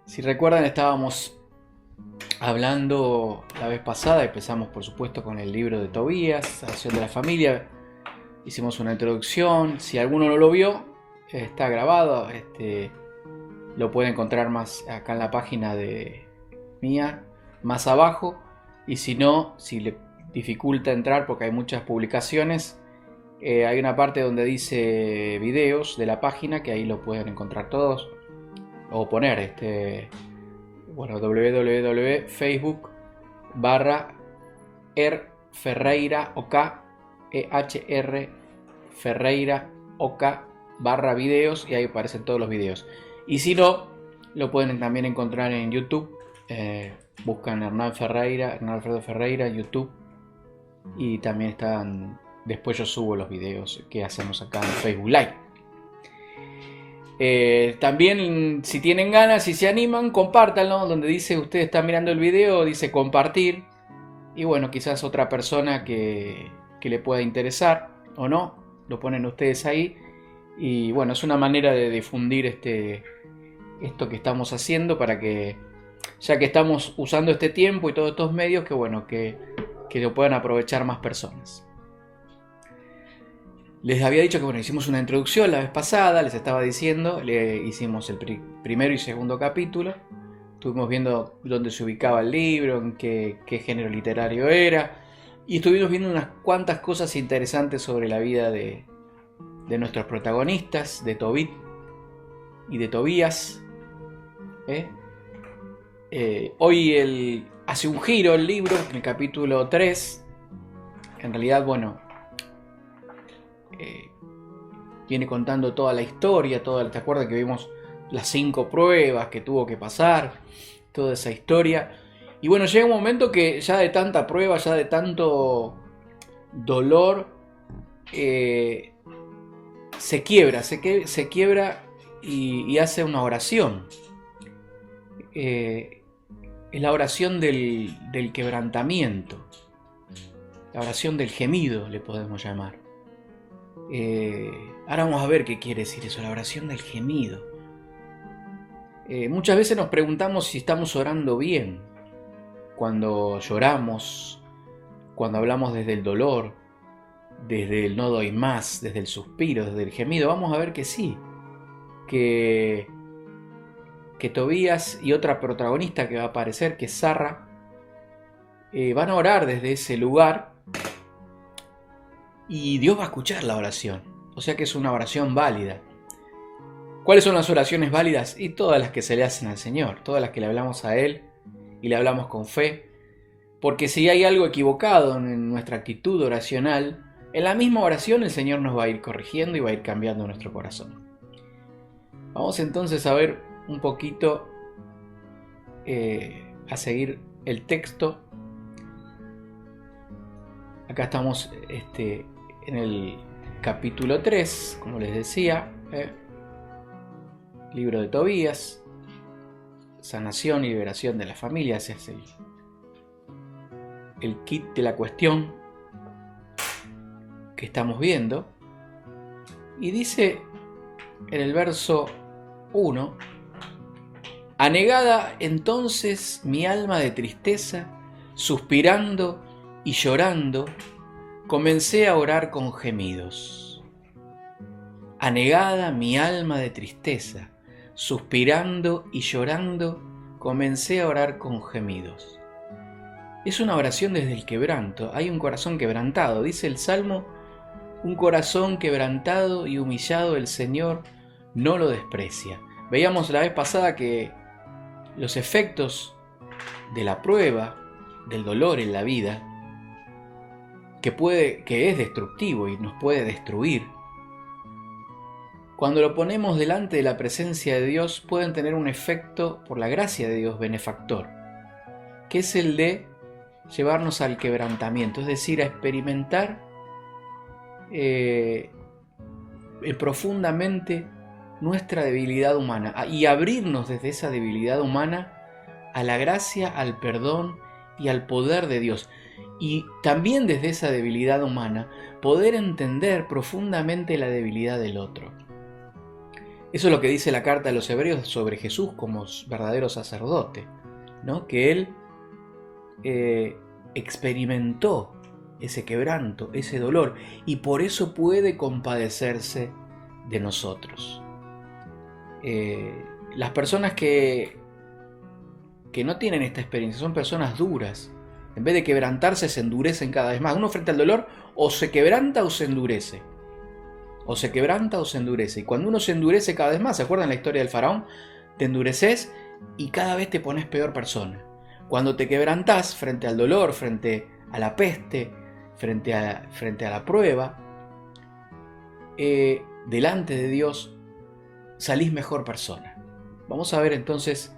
Si recuerdan, estábamos hablando la vez pasada, empezamos por supuesto con el libro de Tobías, Sanación de la Familia, hicimos una introducción. Si alguno no lo vio, está grabado, lo puede encontrar más acá en la página de mía, más abajo, y si no, si le dificulta entrar porque hay muchas publicaciones, hay una parte donde dice videos de la página, que ahí lo pueden encontrar todos, o poner www.facebook barra Ferreira OK, EHR Ferreira OK barra videos, y ahí aparecen todos los videos. Y si no, lo pueden también encontrar en YouTube. Buscan Hernán Alfredo Ferreira en YouTube, y también están. Después yo subo los videos que hacemos acá en Facebook Live. También, si tienen ganas, si se animan, compártanlo. Donde dice usted está mirando el video, dice compartir. Y bueno, quizás otra persona que le pueda interesar o no, lo ponen ustedes ahí. Y bueno, es una manera de difundir esto que estamos haciendo, para que, ya que estamos usando este tiempo y todos estos medios, que bueno, que lo puedan aprovechar más personas. Les había dicho que bueno, hicimos una introducción la vez pasada, les estaba diciendo, hicimos el primero y segundo capítulo, estuvimos viendo dónde se ubicaba el libro, en qué género literario era, y estuvimos viendo unas cuantas cosas interesantes sobre la vida de nuestros protagonistas, de Tobit y de Tobías. Hoy hace un giro el libro, en el capítulo 3, en realidad, bueno, viene contando toda la historia, ¿te acuerdas que vimos las 5 pruebas que tuvo que pasar? Toda esa historia. Y bueno, llega un momento que ya de tanta prueba, ya de tanto dolor, se quiebra y hace una oración. Es la oración del quebrantamiento, la oración del gemido, le podemos llamar. Ahora vamos a ver qué quiere decir eso, la oración del gemido. Muchas veces nos preguntamos si estamos orando bien cuando lloramos, cuando hablamos desde el dolor, desde el no doy más, desde el suspiro, desde el gemido. Vamos a ver que sí, que Tobías y otra protagonista que va a aparecer, que es Sarra, van a orar desde ese lugar, y Dios va a escuchar la oración. O sea que es una oración válida. ¿Cuáles son las oraciones válidas? Y todas las que se le hacen al Señor, todas las que le hablamos a Él y le hablamos con fe. Porque si hay algo equivocado en nuestra actitud oracional, en la misma oración el Señor nos va a ir corrigiendo y va a ir cambiando nuestro corazón. Vamos entonces a ver un poquito, a seguir el texto. Acá estamos en el capítulo 3, como les decía, libro de Tobías, sanación y liberación de la familia. Ese es el kit de la cuestión que estamos viendo. Y dice en el verso 1: anegada entonces mi alma de tristeza, suspirando y llorando, comencé a orar con gemidos. Anegada mi alma de tristeza, suspirando y llorando, comencé a orar con gemidos. Es una oración desde el quebranto. Hay un corazón quebrantado. Dice el Salmo: un corazón quebrantado y humillado el Señor no lo desprecia. Veíamos la vez pasada que los efectos de la prueba, del dolor en la vida, que es destructivo y nos puede destruir, cuando lo ponemos delante de la presencia de Dios, pueden tener un efecto, por la gracia de Dios, benefactor, que es el de llevarnos al quebrantamiento, es decir, a experimentar profundamente nuestra debilidad humana, y abrirnos desde esa debilidad humana a la gracia, al perdón y al poder de Dios. Y también desde esa debilidad humana poder entender profundamente la debilidad del otro. Eso es lo que dice la carta de los Hebreos sobre Jesús como verdadero sacerdote, ¿no? Que Él experimentó ese quebranto, ese dolor, y por eso puede compadecerse de nosotros. Las personas que no tienen esta experiencia son personas duras. En vez de quebrantarse, se endurecen cada vez más. Uno frente al dolor o se quebranta o se endurece. O se quebranta o se endurece. Y cuando uno se endurece cada vez más, ¿se acuerdan la historia del faraón? Te endureces y cada vez te pones peor persona. Cuando te quebrantás frente al dolor, frente a la peste, frente a la prueba, delante de Dios salís mejor persona. Vamos a ver entonces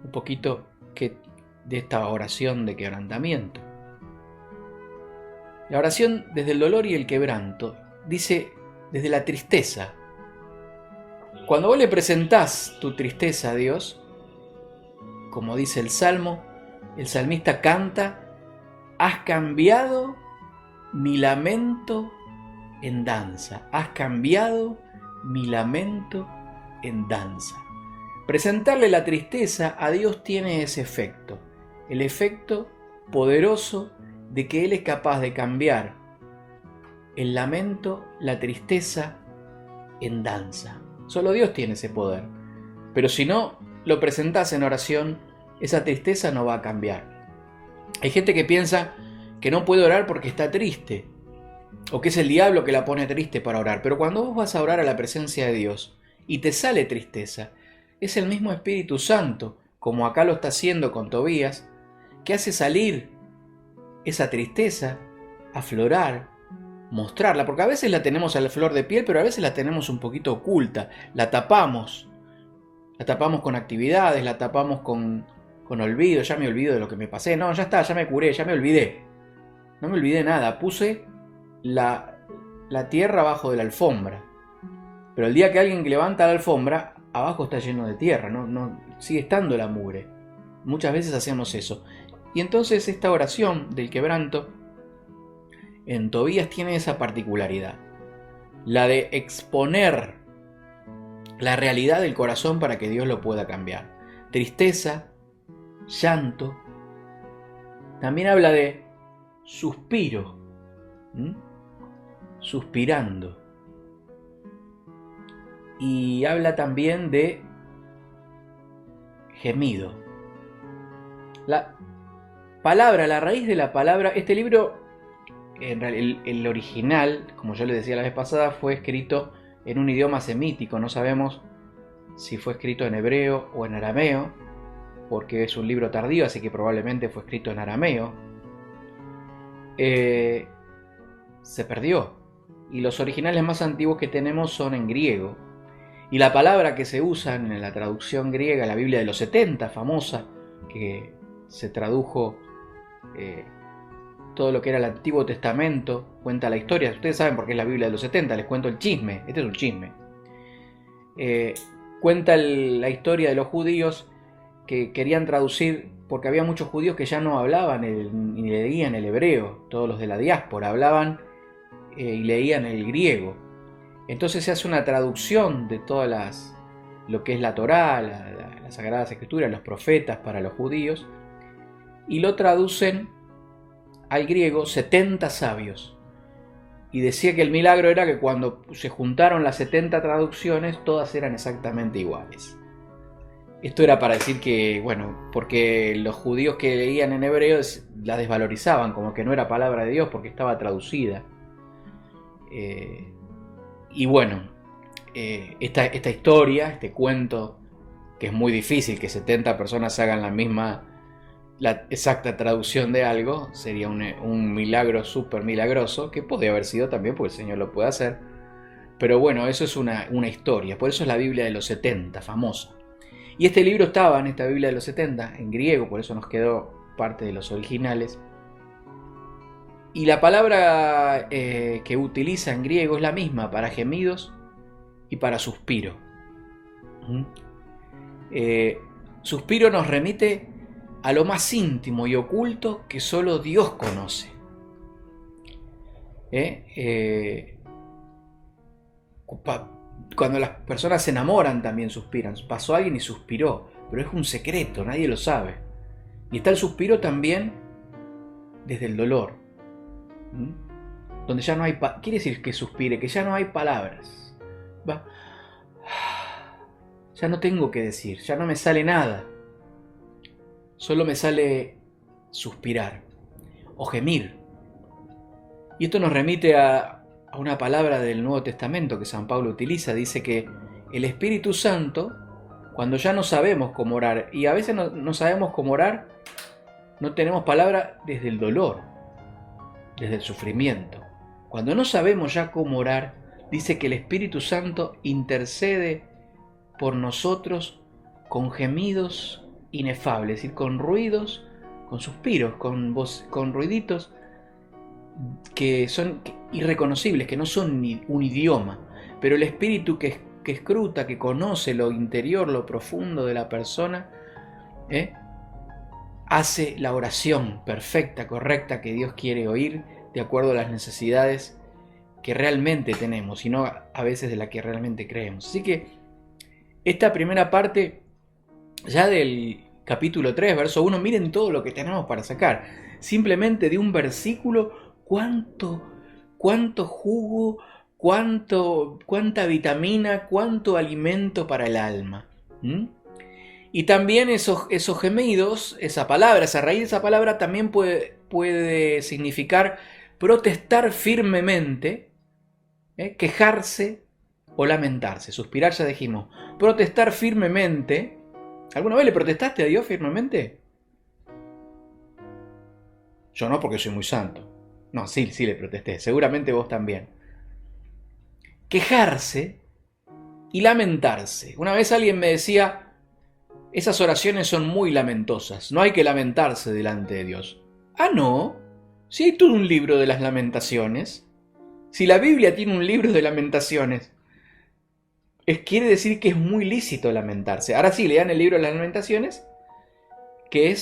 un poquito de esta oración de quebrantamiento. La oración desde el dolor y el quebranto dice desde la tristeza. Cuando vos le presentás tu tristeza a Dios, como dice el Salmo, el salmista canta: has cambiado mi lamento en danza. Has cambiado mi lamento en danza. Presentarle la tristeza a Dios tiene ese efecto. El efecto poderoso de que Él es capaz de cambiar el lamento, la tristeza, en danza. Solo Dios tiene ese poder. Pero si no lo presentás en oración, esa tristeza no va a cambiar. Hay gente que piensa que no puede orar porque está triste, o que es el diablo que la pone triste para orar. Pero cuando vos vas a orar a la presencia de Dios y te sale tristeza, es el mismo Espíritu Santo, como acá lo está haciendo con Tobías, que hace salir esa tristeza, aflorar, mostrarla, porque a veces la tenemos a la flor de piel, pero a veces la tenemos un poquito oculta, la tapamos con actividades, la tapamos con olvido. Ya me olvido de lo que me pasé, no, ya está, ya me curé, ya me olvidé. No me olvidé nada, puse la tierra abajo de la alfombra, pero el día que alguien levanta la alfombra, abajo está lleno de tierra, no sigue estando la mugre. Muchas veces hacemos eso. Y entonces esta oración del quebranto en Tobías tiene esa particularidad, la de exponer la realidad del corazón para que Dios lo pueda cambiar. Tristeza, llanto, también habla de suspiro, suspirando, y habla también de gemido. La palabra, la raíz de la palabra, este libro, el original, como yo les decía la vez pasada, fue escrito en un idioma semítico. No sabemos si fue escrito en hebreo o en arameo, porque es un libro tardío, así que probablemente fue escrito en arameo. Se perdió, y los originales más antiguos que tenemos son en griego. Y la palabra que se usa en la traducción griega, la Biblia de los 70, famosa, que se tradujo todo lo que era el Antiguo Testamento, cuenta la historia. Ustedes saben por qué es la Biblia de los 70, les cuento el chisme. Este es un chisme. Cuenta la historia de los judíos que querían traducir, porque había muchos judíos que ya no hablaban ni leían el hebreo. Todos los de la diáspora hablaban y leían el griego. Entonces se hace una traducción de todas lo que es la Torá, las Sagradas Escrituras, los profetas para los judíos, y lo traducen al griego 70 sabios. Y decía que el milagro era que cuando se juntaron las 70 traducciones, todas eran exactamente iguales. Esto era para decir que, bueno, porque los judíos que leían en hebreo la desvalorizaban, como que no era palabra de Dios porque estaba traducida. Y bueno, esta historia, este cuento, que es muy difícil que 70 personas hagan la exacta traducción de algo, sería un milagro súper milagroso, que podría haber sido también porque el Señor lo puede hacer. Pero bueno, eso es una historia, por eso es la Biblia de los 70, famosa. Y este libro estaba en esta Biblia de los 70, en griego, por eso nos quedó parte de los originales. Y la palabra que utiliza en griego es la misma para gemidos y para suspiro. Suspiro nos remite a lo más íntimo y oculto que solo Dios conoce. Cuando las personas se enamoran también suspiran. Pasó alguien y suspiró, pero es un secreto, nadie lo sabe. Y está el suspiro también desde el dolor, donde ya no hay... Quiere decir que suspire, que ya no hay palabras. Va. Ya no tengo que decir, ya no me sale nada. Solo me sale suspirar o gemir. Y esto nos remite a una palabra del Nuevo Testamento que San Pablo utiliza. Dice que el Espíritu Santo, cuando ya no sabemos cómo orar, y a veces no sabemos cómo orar, no tenemos palabra desde el dolor, desde el sufrimiento. Cuando no sabemos ya cómo orar, dice que el Espíritu Santo intercede por nosotros con gemidos inefables, es decir, con ruidos, con suspiros, con ruiditos que son irreconocibles, que no son ni un idioma, pero el Espíritu que escruta, que conoce lo interior, lo profundo de la persona, hace la oración perfecta, correcta que Dios quiere oír de acuerdo a las necesidades que realmente tenemos y no a veces de la que realmente creemos. Así que esta primera parte ya del capítulo 3, verso 1, miren todo lo que tenemos para sacar. Simplemente de un versículo, cuánto jugo, cuánta vitamina, cuánto alimento para el alma. Y también esos gemidos, esa palabra, esa raíz de esa palabra también puede significar protestar firmemente, quejarse o lamentarse. Suspirar ya dijimos. Protestar firmemente. ¿Alguna vez le protestaste a Dios firmemente? Yo no, porque soy muy santo. No, sí le protesté. Seguramente vos también. Quejarse y lamentarse. Una vez alguien me decía, esas oraciones son muy lamentosas. No hay que lamentarse delante de Dios. Ah, no. Si hay todo un libro de las lamentaciones. Si la Biblia tiene un libro de lamentaciones, quiere decir que es muy lícito lamentarse. Ahora sí, lean el libro de las lamentaciones, que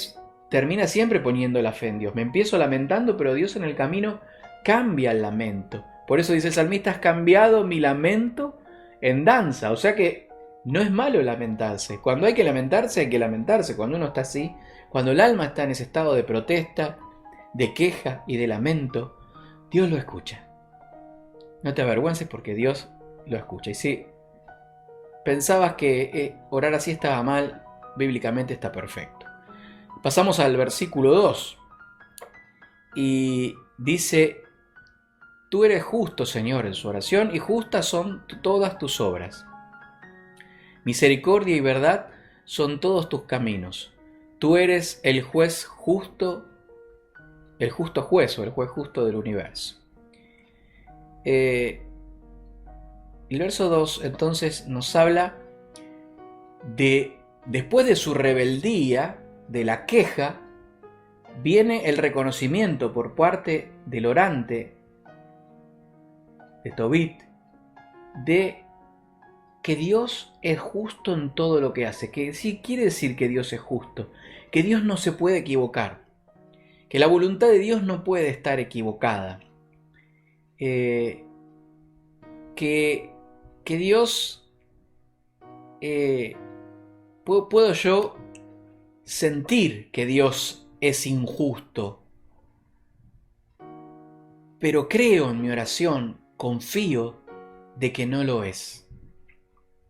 termina siempre poniendo la fe en Dios. Me empiezo lamentando, pero Dios en el camino cambia el lamento. Por eso dice el salmista, has cambiado mi lamento en danza. O sea que no es malo lamentarse. Cuando hay que lamentarse, hay que lamentarse. Cuando uno está así, cuando el alma está en ese estado de protesta, de queja y de lamento, Dios lo escucha. No te avergüences porque Dios lo escucha. Y si pensabas que orar así estaba mal, bíblicamente está perfecto. Pasamos al versículo 2. Y dice, tú eres justo, Señor, en su oración, y justas son todas tus obras. Misericordia y verdad son todos tus caminos. Tú eres el juez justo, el justo juez o el juez justo del universo. El verso 2 entonces nos habla de, después de su rebeldía, de la queja, viene el reconocimiento por parte del orante, de Tobit, de que Dios es justo en todo lo que hace. Que sí quiere decir que Dios es justo, que Dios no se puede equivocar, que la voluntad de Dios no puede estar equivocada. Que Dios, puedo yo sentir que Dios es injusto, pero creo en mi oración, confío de que no lo es.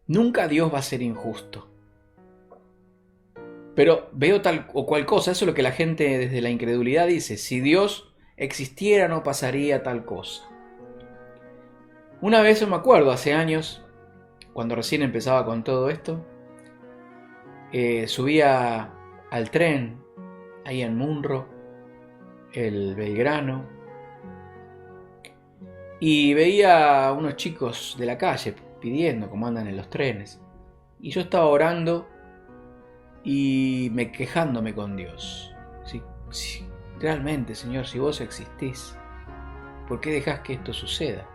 Nunca Dios va a ser injusto. Pero veo tal o cual cosa, eso es lo que la gente desde la incredulidad dice, si Dios existiera no pasaría tal cosa. Una vez yo me acuerdo, hace años, cuando recién empezaba con todo esto, subía al tren, ahí en Munro, el Belgrano, y veía a unos chicos de la calle pidiendo cómo andan en los trenes. Y yo estaba orando y quejándome con Dios. Si realmente, Señor, si vos existís, ¿por qué dejás que esto suceda?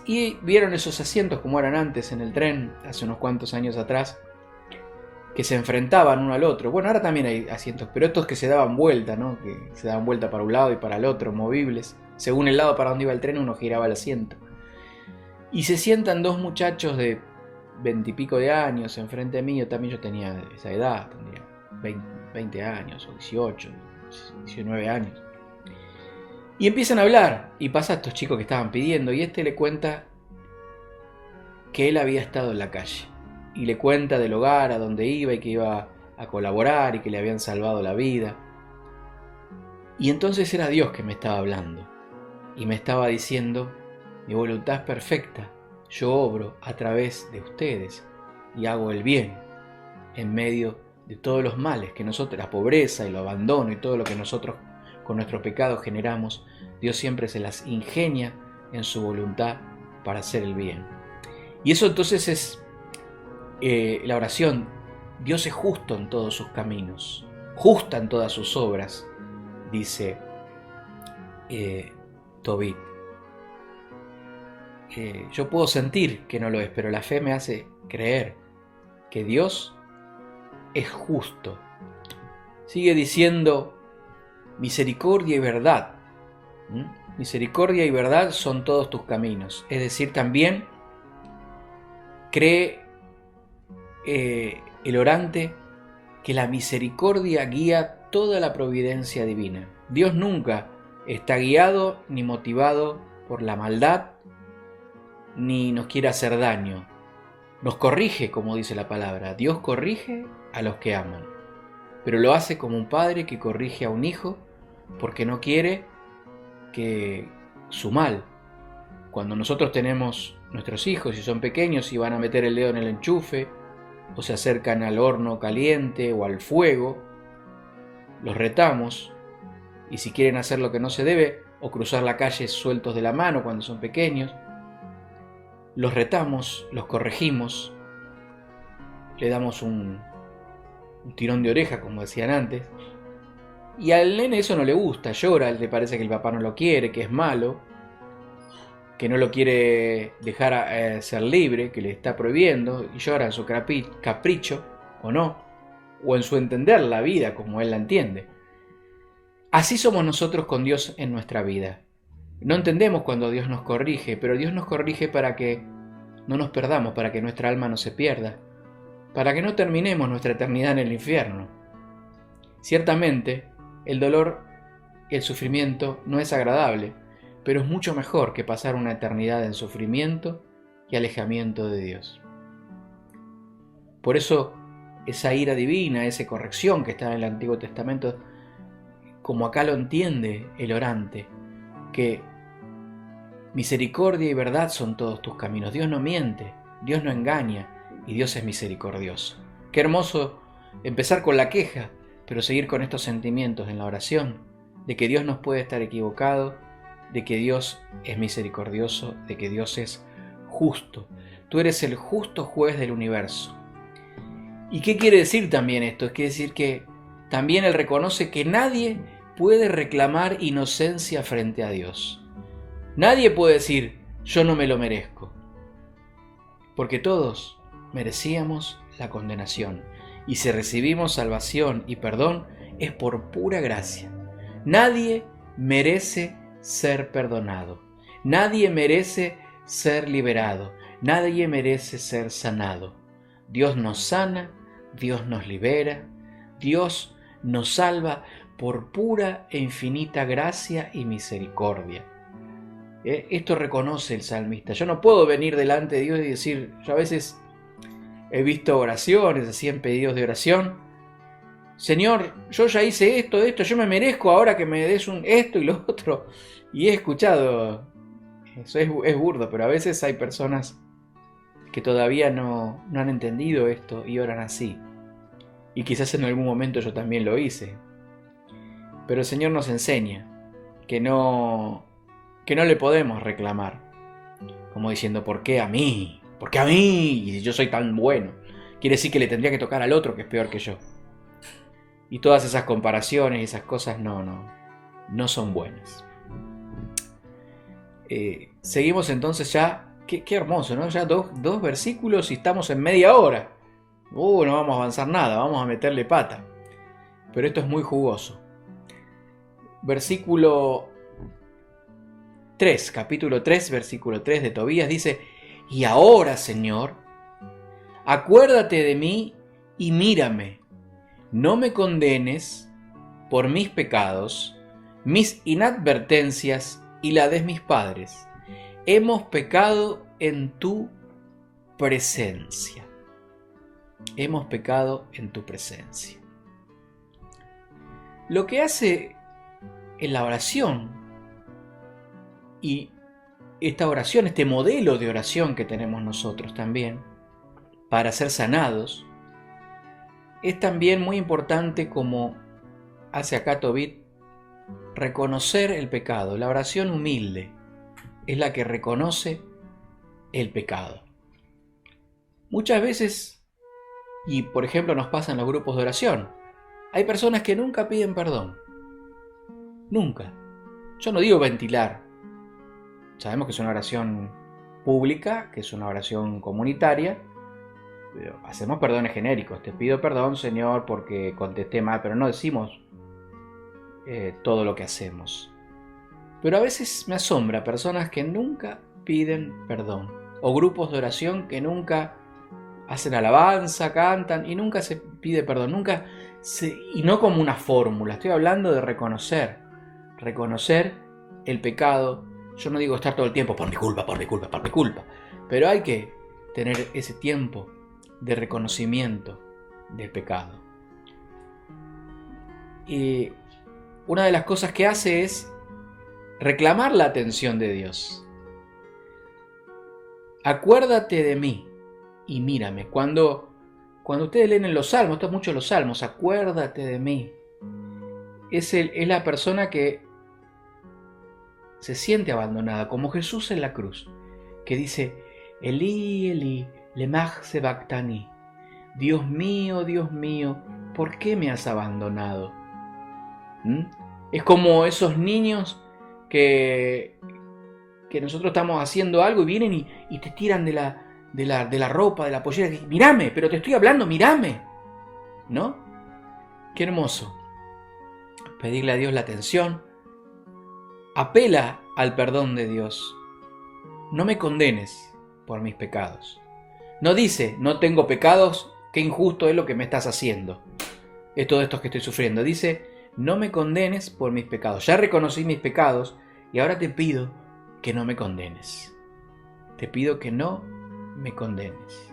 Y vieron esos asientos como eran antes en el tren, hace unos cuantos años atrás, que se enfrentaban uno al otro. Bueno, ahora también hay asientos, pero estos que se daban vuelta, ¿no? Que se daban vuelta para un lado y para el otro, movibles. Según el lado para donde iba el tren, uno giraba el asiento. Y se sientan dos muchachos de 20 y pico de años enfrente mío. También yo tenía esa edad, tendría 20 años o 18, 19 años. Y empiezan a hablar, y pasa a estos chicos que estaban pidiendo, y este le cuenta que él había estado en la calle. Y le cuenta del hogar a donde iba y que iba a colaborar y que le habían salvado la vida. Y entonces era Dios que me estaba hablando. Y me estaba diciendo: mi voluntad es perfecta, yo obro a través de ustedes y hago el bien en medio de todos los males que nosotros, la pobreza y el abandono y todo lo que nosotros con nuestro pecado generamos. Dios siempre se las ingenia en su voluntad para hacer el bien. Y eso entonces es la oración. Dios es justo en todos sus caminos, justa en todas sus obras, dice Tobit. Yo puedo sentir que no lo es, pero la fe me hace creer que Dios es justo. Sigue diciendo: misericordia y verdad. Misericordia y verdad son todos tus caminos. Es decir, también cree el orante que la misericordia guía toda la providencia divina. Dios nunca está guiado ni motivado por la maldad, ni nos quiere hacer daño. Nos corrige, como dice la palabra. Dios corrige a los que aman, pero lo hace como un padre que corrige a un hijo porque no quiere que su mal. Cuando nosotros tenemos nuestros hijos y son pequeños y van a meter el dedo en el enchufe o se acercan al horno caliente o al fuego, los retamos, y si quieren hacer lo que no se debe o cruzar la calle sueltos de la mano cuando son pequeños, los retamos, los corregimos, le damos un tirón de oreja, como decían antes, y al nene eso no le gusta, llora, le parece que el papá no lo quiere, que es malo, que no lo quiere dejar ser libre, que le está prohibiendo, y llora en su capricho, o no, o en su entender la vida como él la entiende. Así somos nosotros con Dios en nuestra vida. No entendemos cuando Dios nos corrige, pero Dios nos corrige para que no nos perdamos, para que nuestra alma no se pierda, para que no terminemos nuestra eternidad en el infierno. Ciertamente, el dolor y el sufrimiento no es agradable, pero es mucho mejor que pasar una eternidad en sufrimiento y alejamiento de Dios. Por eso, esa ira divina, esa corrección que está en el Antiguo Testamento, como acá lo entiende el orante, que misericordia y verdad son todos tus caminos. Dios no miente, Dios no engaña y Dios es misericordioso. Qué hermoso empezar con la queja, pero seguir con estos sentimientos en la oración, de que Dios no puede estar equivocado, de que Dios es misericordioso, de que Dios es justo. Tú eres el justo juez del universo. ¿Y qué quiere decir también esto? Quiere decir que también Él reconoce que nadie puede reclamar inocencia frente a Dios. Nadie puede decir: yo no me lo merezco. Porque todos merecíamos la condenación. Y si recibimos salvación y perdón, es por pura gracia. Nadie merece ser perdonado. Nadie merece ser liberado. Nadie merece ser sanado. Dios nos sana, Dios nos libera, Dios nos salva por pura e infinita gracia y misericordia. Esto reconoce el salmista. Yo no puedo venir delante de Dios y decir, yo a veces he visto oraciones así en pedidos de oración: Señor, yo ya hice esto, yo me merezco ahora que me des esto y lo otro. Y he escuchado, eso es burdo, pero a veces hay personas que todavía no han entendido esto y oran así. Y quizás en algún momento yo también lo hice. Pero el Señor nos enseña que no le podemos reclamar, como diciendo: ¿por qué a mí? ¿Por qué a mí? Y si yo soy tan bueno, quiere decir que le tendría que tocar al otro que es peor que yo. Y todas esas comparaciones y esas cosas no son buenas. Seguimos entonces ya. Qué hermoso, ¿no? Ya dos versículos y estamos en media hora. No vamos a avanzar nada, vamos a meterle pata. Pero esto es muy jugoso. Versículo 3, capítulo 3, versículo 3 de Tobías dice: Y ahora, Señor, acuérdate de mí y mírame. No me condenes por mis pecados, mis inadvertencias y la de mis padres. Hemos pecado en tu presencia. Hemos pecado en tu presencia. Lo que hace en la oración, y esta oración, este modelo de oración que tenemos nosotros también, para ser sanados, es también muy importante, como hace acá Tobit, reconocer el pecado. La oración humilde es la que reconoce el pecado. Muchas veces, y por ejemplo nos pasa en los grupos de oración, hay personas que nunca piden perdón. Nunca. Yo no digo ventilar. Sabemos que es una oración pública, que es una oración comunitaria, pero hacemos perdones genéricos. Te pido perdón, Señor, porque contesté mal, pero no decimos todo lo que hacemos. Pero a veces me asombra personas que nunca piden perdón, o grupos de oración que nunca hacen alabanza, cantan y nunca se pide perdón, y no como una fórmula. Estoy hablando de reconocer el pecado. Yo no digo estar todo el tiempo por mi culpa, pero hay que tener ese tiempo de reconocimiento del pecado. Y una de las cosas que hace es reclamar la atención de Dios. Acuérdate de mí y mírame. Cuando ustedes leen en los salmos, esto es mucho los salmos, acuérdate de mí. Es la persona que se siente abandonada, como Jesús en la cruz, que dice, Elí, Elí, lema sabactani. Dios mío, ¿por qué me has abandonado? Es como esos niños que nosotros estamos haciendo algo y vienen y te tiran de la ropa, de la pollera, y mírame, pero te estoy hablando, mírame, ¿no? Qué hermoso. Pedirle a Dios la atención. Apela al perdón de Dios. No me condenes por mis pecados. No dice, no tengo pecados, qué injusto es lo que me estás haciendo. Es todo esto que estoy sufriendo. Dice, no me condenes por mis pecados. Ya reconocí mis pecados y ahora te pido que no me condenes. Te pido que no me condenes.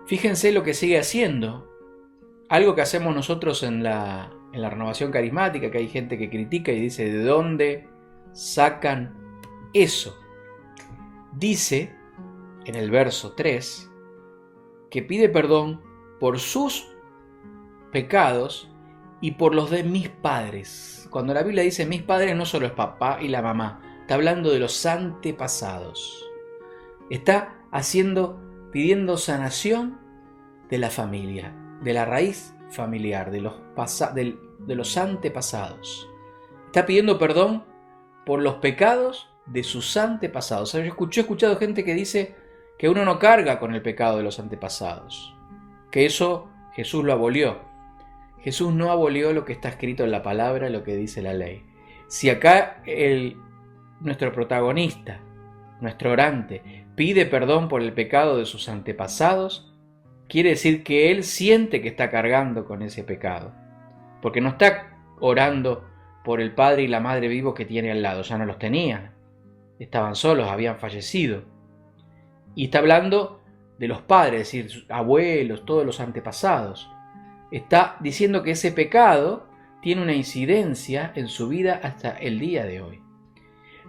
Fíjense lo que sigue haciendo. Algo que hacemos nosotros en la renovación carismática, que hay gente que critica y dice, ¿de dónde sacan eso? Dice en el verso 3 que pide perdón por sus pecados y por los de mis padres. Cuando la Biblia dice mis padres, no solo es papá y la mamá, está hablando de los antepasados. Está pidiendo sanación de la familia, de la raíz familiar, de los antepasados. Está pidiendo perdón por los pecados de sus antepasados. Yo he escuchado gente que dice que uno no carga con el pecado de los antepasados, que eso Jesús lo abolió. Jesús no abolió lo que está escrito en la palabra, lo que dice la ley. Si acá nuestro protagonista, nuestro orante, pide perdón por el pecado de sus antepasados, quiere decir que él siente que está cargando con ese pecado. Porque no está orando por el padre y la madre vivos que tiene al lado, ya no los tenía. Estaban solos, habían fallecido. Y está hablando de los padres, es decir, sus abuelos, todos los antepasados. Está diciendo que ese pecado tiene una incidencia en su vida hasta el día de hoy.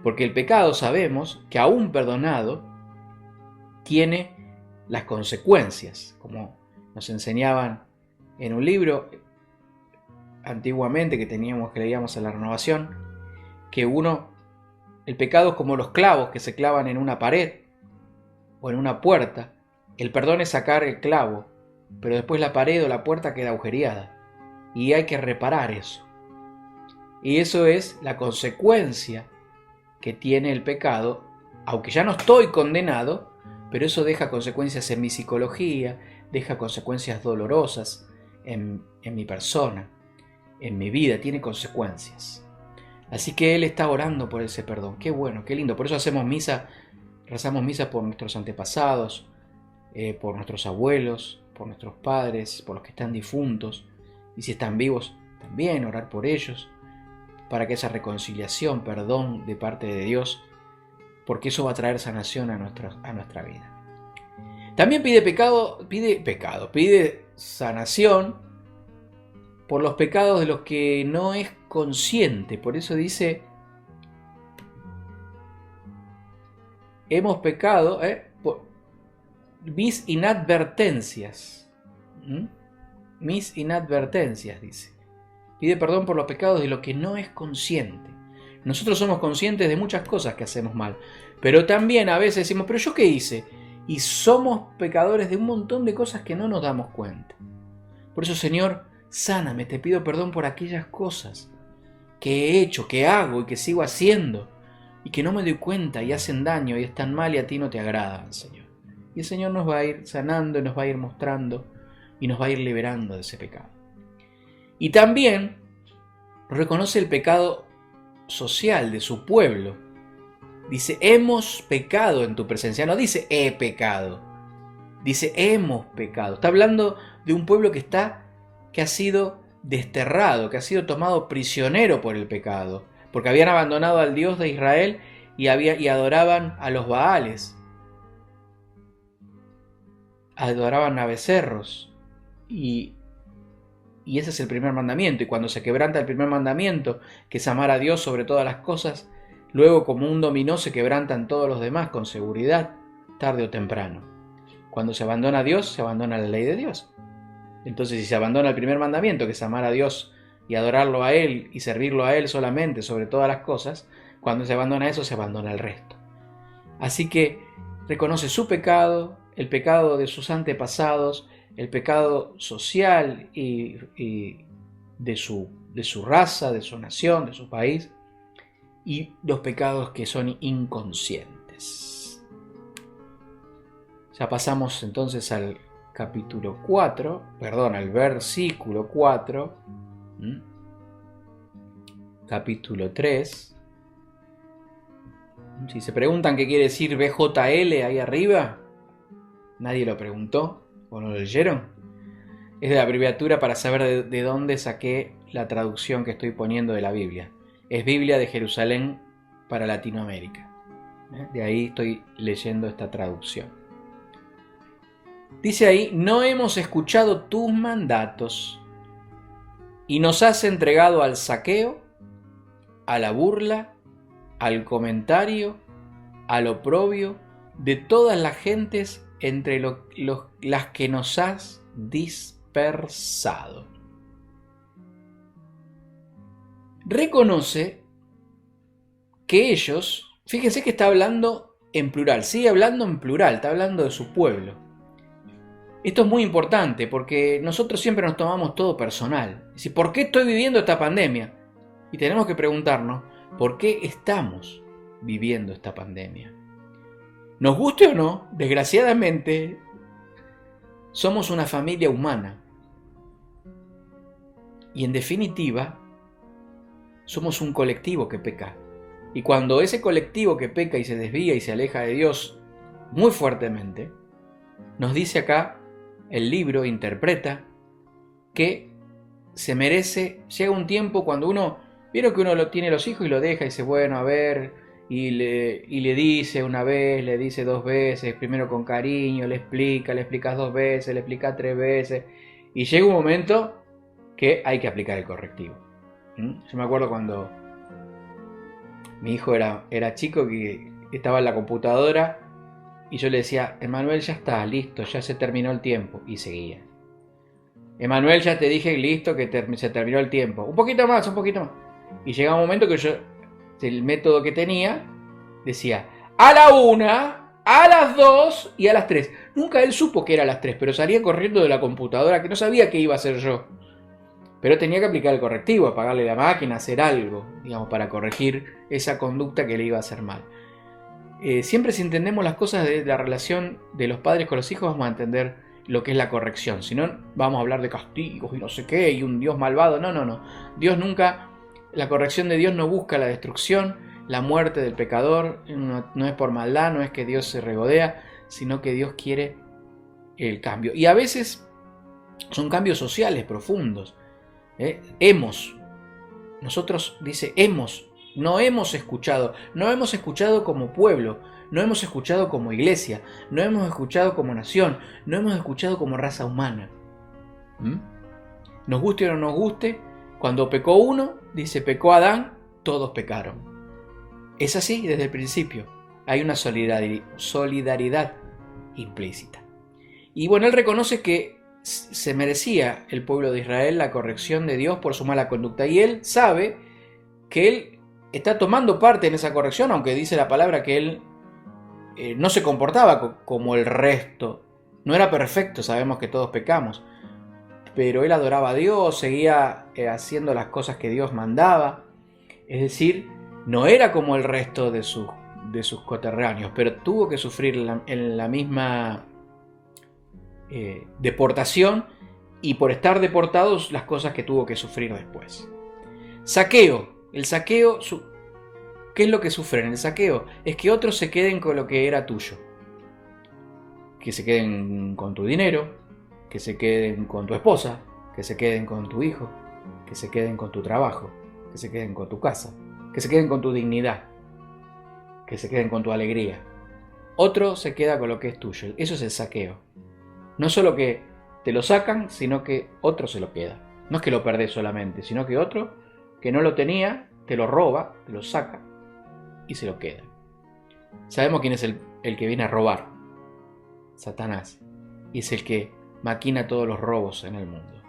Porque el pecado, sabemos que aún perdonado tiene las consecuencias, como nos enseñaban en un libro antiguamente que leíamos en la renovación, que el pecado es como los clavos que se clavan en una pared o en una puerta. El perdón es sacar el clavo, pero después la pared o la puerta queda agujereada y hay que reparar eso. Y eso es la consecuencia que tiene el pecado, aunque ya no estoy condenado, pero eso deja consecuencias en mi psicología, deja consecuencias dolorosas en mi persona, en mi vida, tiene consecuencias. Así que él está orando por ese perdón. Qué bueno, qué lindo. Por eso hacemos misa Rezamos misa por nuestros antepasados, por nuestros abuelos, por nuestros padres, por los que están difuntos, y si están vivos también orar por ellos, para que esa reconciliación, perdón de parte de Dios, porque eso va a traer sanación a nuestra vida. También pide sanación por los pecados de los que no es consciente. Por eso dice, hemos pecado por mis inadvertencias. Mis inadvertencias, dice. Pide perdón por los pecados de lo que no es consciente. Nosotros somos conscientes de muchas cosas que hacemos mal, pero también a veces decimos, ¿pero yo qué hice? Y somos pecadores de un montón de cosas que no nos damos cuenta. Por eso, Señor, sáname, te pido perdón por aquellas cosas que he hecho, que hago y que sigo haciendo, y que no me doy cuenta y hacen daño y están mal y a ti no te agradan, Señor. Y el Señor nos va a ir sanando y nos va a ir mostrando y nos va a ir liberando de ese pecado. Y también reconoce el pecado social de su pueblo. Dice, hemos pecado en tu presencia. No dice, he pecado. Dice, hemos pecado. Está hablando de un pueblo que ha sido desterrado, que ha sido tomado prisionero por el pecado, porque habían abandonado al Dios de Israel y adoraban a los Baales, adoraban a becerros, y ese es el primer mandamiento. Y cuando se quebranta el primer mandamiento, que es amar a Dios sobre todas las cosas, luego como un dominó se quebrantan todos los demás con seguridad, tarde o temprano. Cuando se abandona a Dios, se abandona la ley de Dios. Entonces, si se abandona el primer mandamiento, que es amar a Dios y adorarlo a Él y servirlo a Él solamente sobre todas las cosas, cuando se abandona eso, se abandona el resto. Así que reconoce su pecado, el pecado de sus antepasados, el pecado social y de su raza, de su nación, de su país, y los pecados que son inconscientes. Ya pasamos entonces al capítulo 4, al versículo 4, capítulo 3. Si se preguntan qué quiere decir BJL ahí arriba, nadie lo preguntó o no lo leyeron. Es de la abreviatura para saber de dónde saqué la traducción que estoy poniendo de la Biblia. Es Biblia de Jerusalén para Latinoamérica. De ahí estoy leyendo esta traducción. Dice ahí, no hemos escuchado tus mandatos y nos has entregado al saqueo, a la burla, al comentario, al oprobio de todas las gentes entre las que nos has dispersado. Reconoce que ellos, fíjense que está hablando en plural, sigue hablando en plural, está hablando de su pueblo. Esto es muy importante porque nosotros siempre nos tomamos todo personal. Es decir, ¿por qué estoy viviendo esta pandemia? Y tenemos que preguntarnos, ¿por qué estamos viviendo esta pandemia? Nos guste o no, desgraciadamente, somos una familia humana. Y en definitiva, somos un colectivo que peca. Y cuando ese colectivo que peca y se desvía y se aleja de Dios muy fuertemente, nos dice acá, el libro interpreta, que se merece, llega un tiempo cuando vieron que uno tiene los hijos y lo deja y dice, bueno, a ver, y le dice una vez, le dice dos veces, primero con cariño, le explicas dos veces, le explicas tres veces, y llega un momento que hay que aplicar el correctivo. Yo me acuerdo cuando mi hijo era chico, que estaba en la computadora y yo le decía, Emanuel, ya está, listo, ya se terminó el tiempo, y seguía. Emanuel, ya te dije, listo, que se terminó el tiempo, un poquito más. Y llegaba un momento que yo, el método que tenía, decía, a la 1, a las 2 y a las 3. Nunca él supo que era a las 3, pero salía corriendo de la computadora, que no sabía qué iba a hacer yo. Pero tenía que aplicar el correctivo, apagarle la máquina, hacer algo, digamos, para corregir esa conducta que le iba a hacer mal. Siempre si entendemos las cosas de la relación de los padres con los hijos, vamos a entender lo que es la corrección. Si no, vamos a hablar de castigos y no sé qué, y un Dios malvado. No. Dios nunca, la corrección de Dios no busca la destrucción, la muerte del pecador, no es por maldad, no es que Dios se regodea, sino que Dios quiere el cambio. Y a veces son cambios sociales profundos. Nosotros, dice, no hemos escuchado como pueblo, no hemos escuchado como iglesia, no hemos escuchado como nación, no hemos escuchado como raza humana. Nos guste o no nos guste, cuando pecó uno, dice, pecó Adán, todos pecaron. Es así desde el principio. Hay una solidaridad implícita. Y bueno, él reconoce que se merecía el pueblo de Israel la corrección de Dios por su mala conducta. Y él sabe que él está tomando parte en esa corrección, aunque dice la palabra que él no se comportaba como el resto. No era perfecto, sabemos que todos pecamos. Pero él adoraba a Dios, seguía haciendo las cosas que Dios mandaba. Es decir, no era como el resto de sus coterráneos, pero tuvo que sufrir en la misma deportación, y por estar deportados las cosas que tuvo que sufrir después. Saqueo. El saqueo, ¿qué es lo que sufre en el saqueo? Es que otros se queden con lo que era tuyo. Que se queden con tu dinero, que se queden con tu esposa, que se queden con tu hijo, que se queden con tu trabajo, que se queden con tu casa, que se queden con tu dignidad, que se queden con tu alegría. Otro se queda con lo que es tuyo. Eso es el saqueo. No solo que te lo sacan, sino que otro se lo queda. No es que lo perdés solamente, sino que otro que no lo tenía, te lo roba, te lo saca y se lo queda. Sabemos quién es el que viene a robar. Satanás. Y es el que maquina todos los robos en el mundo.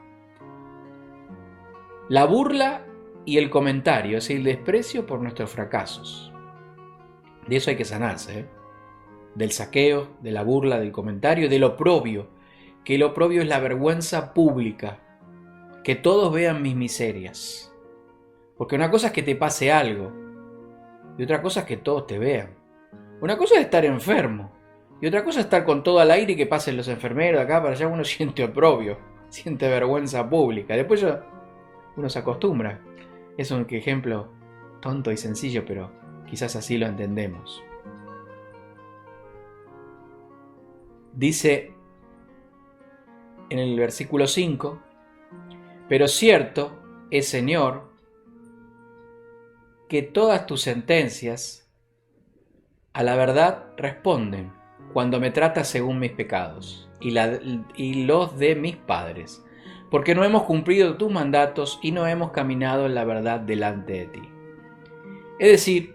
La burla y el comentario, es el desprecio por nuestros fracasos. De eso hay que sanarse, del saqueo, de la burla, del comentario, del oprobio. Que el oprobio es la vergüenza pública. Que todos vean mis miserias. Porque una cosa es que te pase algo, y otra cosa es que todos te vean. Una cosa es estar enfermo, y otra cosa es estar con todo al aire y que pasen los enfermeros de acá para allá. Uno siente oprobio, siente vergüenza pública. Después uno se acostumbra. Es un ejemplo tonto y sencillo, pero quizás así lo entendemos. Dice en el versículo 5, pero cierto es, Señor, que todas tus sentencias a la verdad responden cuando me tratas según mis pecados y los de mis padres, porque no hemos cumplido tus mandatos y no hemos caminado en la verdad delante de ti. Es decir,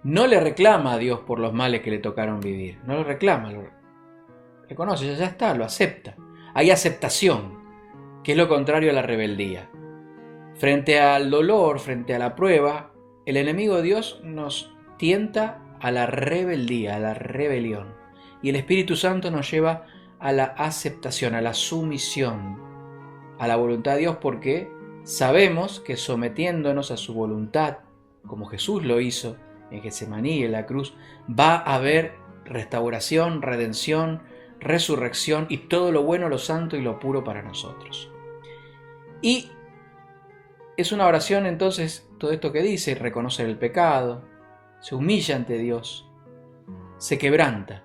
no le reclama a Dios por los males que le tocaron vivir, no lo reclama, lo reconoce, ya está, lo acepta. Hay aceptación, que es lo contrario a la rebeldía. Frente al dolor, frente a la prueba, el enemigo de Dios nos tienta a la rebeldía, a la rebelión. Y el Espíritu Santo nos lleva a la aceptación, a la sumisión, a la voluntad de Dios, porque sabemos que sometiéndonos a su voluntad, como Jesús lo hizo en Getsemaní, en la cruz, va a haber restauración, redención, resurrección y todo lo bueno, lo santo y lo puro para nosotros. Y es una oración entonces todo esto que dice: reconocer el pecado, se humilla ante Dios, se quebranta.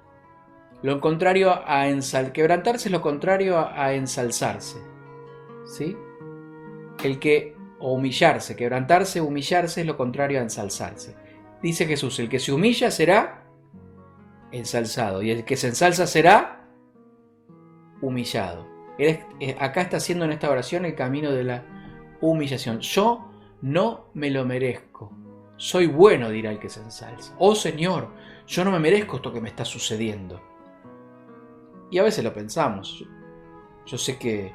Lo contrario a quebrantarse es lo contrario a ensalzarse, ¿sí? Humillarse, quebrantarse, humillarse es lo contrario a ensalzarse. Dice Jesús: el que se humilla será ensalzado y el que se ensalza será humillado. Él acá está haciendo en esta oración el camino de la humillación. Yo no me lo merezco. Soy bueno, dirá el que se ensalza. Oh Señor, yo no me merezco esto que me está sucediendo. Y a veces lo pensamos. Yo sé que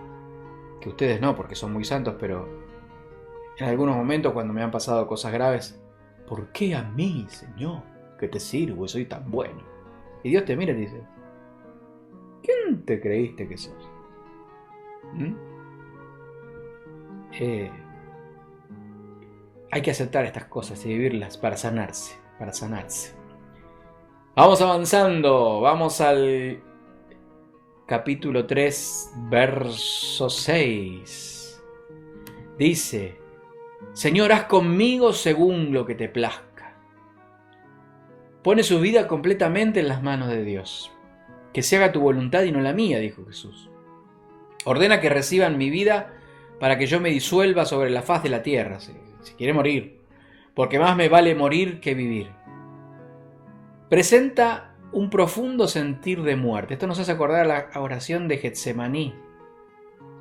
ustedes no, porque son muy santos, pero en algunos momentos cuando me han pasado cosas graves, ¿por qué a mí, Señor, que te sirvo y soy tan bueno? Y Dios te mira y te dice: ¿quién te creíste que sos? Hay que aceptar estas cosas y vivirlas para sanarse, Vamos avanzando, vamos al capítulo 3, verso 6. Dice: Señor, haz conmigo según lo que te plazca. Pone su vida completamente en las manos de Dios. Que se haga tu voluntad y no la mía, dijo Jesús. Ordena que reciban mi vida para que yo me disuelva sobre la faz de la tierra, si quiere morir, porque más me vale morir que vivir. Presenta un profundo sentir de muerte. Esto nos hace acordar a la oración de Getsemaní,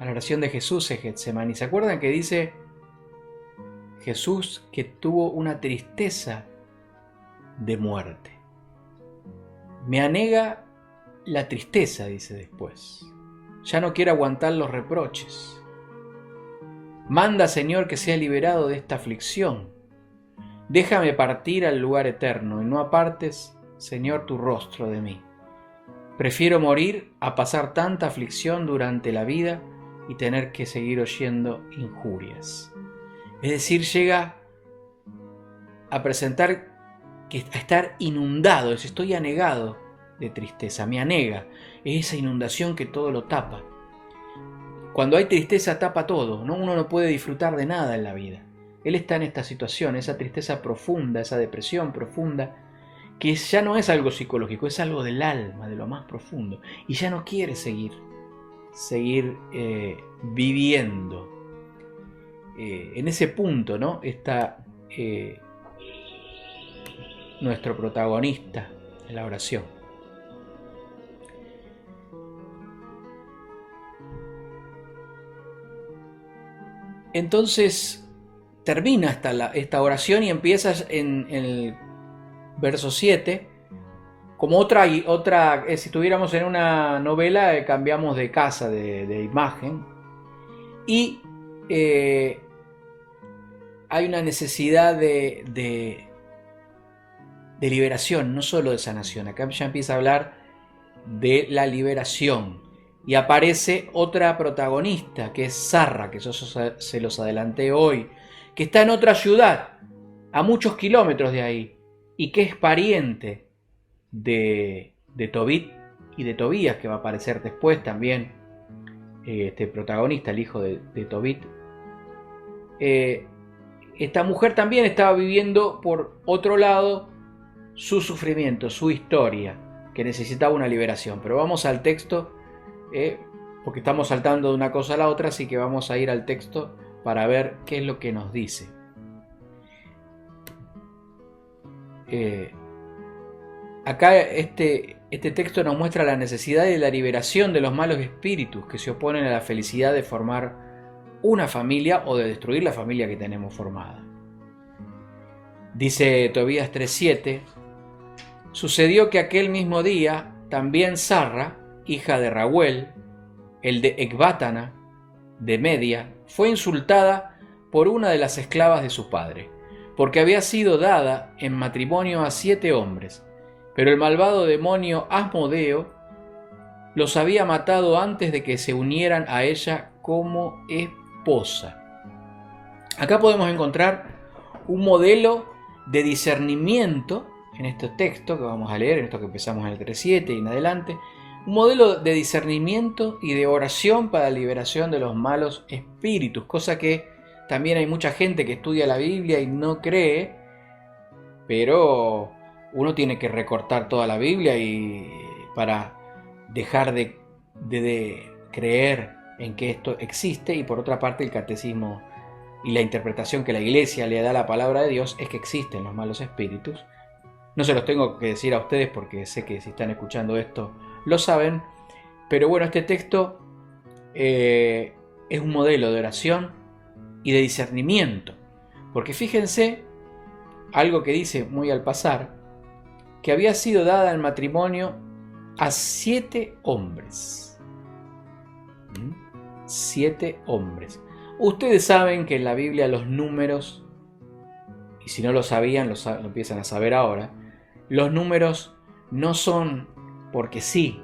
a la oración de Jesús en Getsemaní. ¿Se acuerdan que dice Jesús que tuvo una tristeza de muerte? Me anega la tristeza, dice después. Ya no quiero aguantar los reproches. Manda, Señor, que sea liberado de esta aflicción. Déjame partir al lugar eterno y no apartes, Señor, tu rostro de mí. Prefiero morir a pasar tanta aflicción durante la vida y tener que seguir oyendo injurias. Es decir, llega a presentar a estar inundado, estoy anegado de tristeza, me anega, es esa inundación que todo lo tapa. Cuando hay tristeza tapa todo, ¿no? Uno no puede disfrutar de nada en la vida. Él está en esta situación, esa tristeza profunda, esa depresión profunda, que ya no es algo psicológico, es algo del alma, de lo más profundo, y ya no quiere seguir viviendo. En ese punto, ¿no? Está nuestro protagonista en la oración. Entonces termina esta oración y empieza en el verso 7, como otra si estuviéramos en una novela, cambiamos de casa, de imagen, y hay una necesidad de liberación, no solo de sanación. Acá ya empieza a hablar de la liberación y aparece otra protagonista, que es Zarra, que yo se los adelanté hoy, que está en otra ciudad, a muchos kilómetros de ahí, y que es pariente de Tobit y de Tobías, que va a aparecer después también, este protagonista, el hijo de Tobit. Esta mujer también estaba viviendo por otro lado su sufrimiento, su historia, que necesitaba una liberación. Pero vamos al texto, porque estamos saltando de una cosa a la otra, así que vamos a ir al texto para ver qué es lo que nos dice. Acá este texto nos muestra la necesidad de la liberación de los malos espíritus que se oponen a la felicidad de formar una familia o de destruir la familia que tenemos formada. Dice Tobías 3:7: sucedió que aquel mismo día también Zarra, hija de Raguel, el de Ecbátana, de Media, fue insultada por una de las esclavas de su padre, porque había sido dada en matrimonio a 7 hombres, pero el malvado demonio Asmodeo los había matado antes de que se unieran a ella como esposa. Acá podemos encontrar un modelo de discernimiento en este texto que vamos a leer, en esto que empezamos en el 3:7 y en adelante, un modelo de discernimiento y de oración para la liberación de los malos espíritus, cosa que también hay mucha gente que estudia la Biblia y no cree, pero uno tiene que recortar toda la Biblia y para dejar de creer en que esto existe. Y por otra parte, el catecismo y la interpretación que la Iglesia le da a la palabra de Dios es que existen los malos espíritus. No se los tengo que decir a ustedes porque sé que si están escuchando esto lo saben, pero bueno, este texto es un modelo de oración y de discernimiento, porque fíjense algo que dice muy al pasar, que había sido dada en matrimonio a 7 hombres. 7 hombres. Ustedes saben que en la Biblia los números, y si no lo sabían, lo empiezan a saber ahora, los números no son porque sí.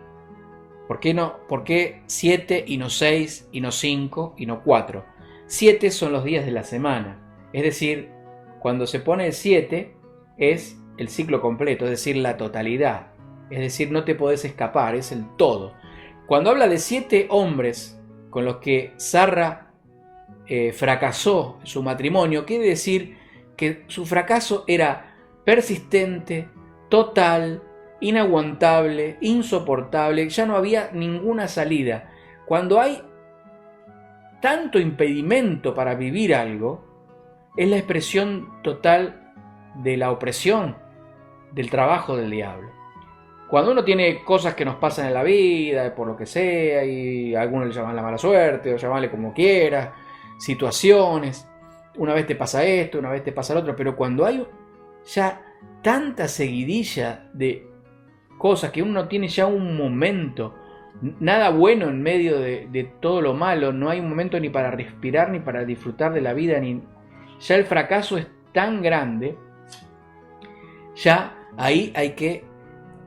¿Por qué no? ¿Por qué 7 y no 6 y no 5 y no 4? 7 son los días de la semana. Es decir, cuando se pone el 7 es el ciclo completo, es decir, la totalidad. Es decir, no te podés escapar, es el todo. Cuando habla de 7 hombres con los que Zarra fracasó su matrimonio, quiere decir que su fracaso era persistente, total, inaguantable, insoportable, ya no había ninguna salida. Cuando hay tanto impedimento para vivir algo, es la expresión total de la opresión, del trabajo del diablo. Cuando uno tiene cosas que nos pasan en la vida, por lo que sea, y a algunos le llaman la mala suerte, o llamarle como quieras, situaciones, una vez te pasa esto, una vez te pasa lo otro, pero cuando hay ya tanta seguidilla de cosas que uno no tiene ya un momento, nada bueno en medio de todo lo malo, no hay un momento ni para respirar, ni para disfrutar de la vida, ni ya el fracaso es tan grande, ya ahí hay que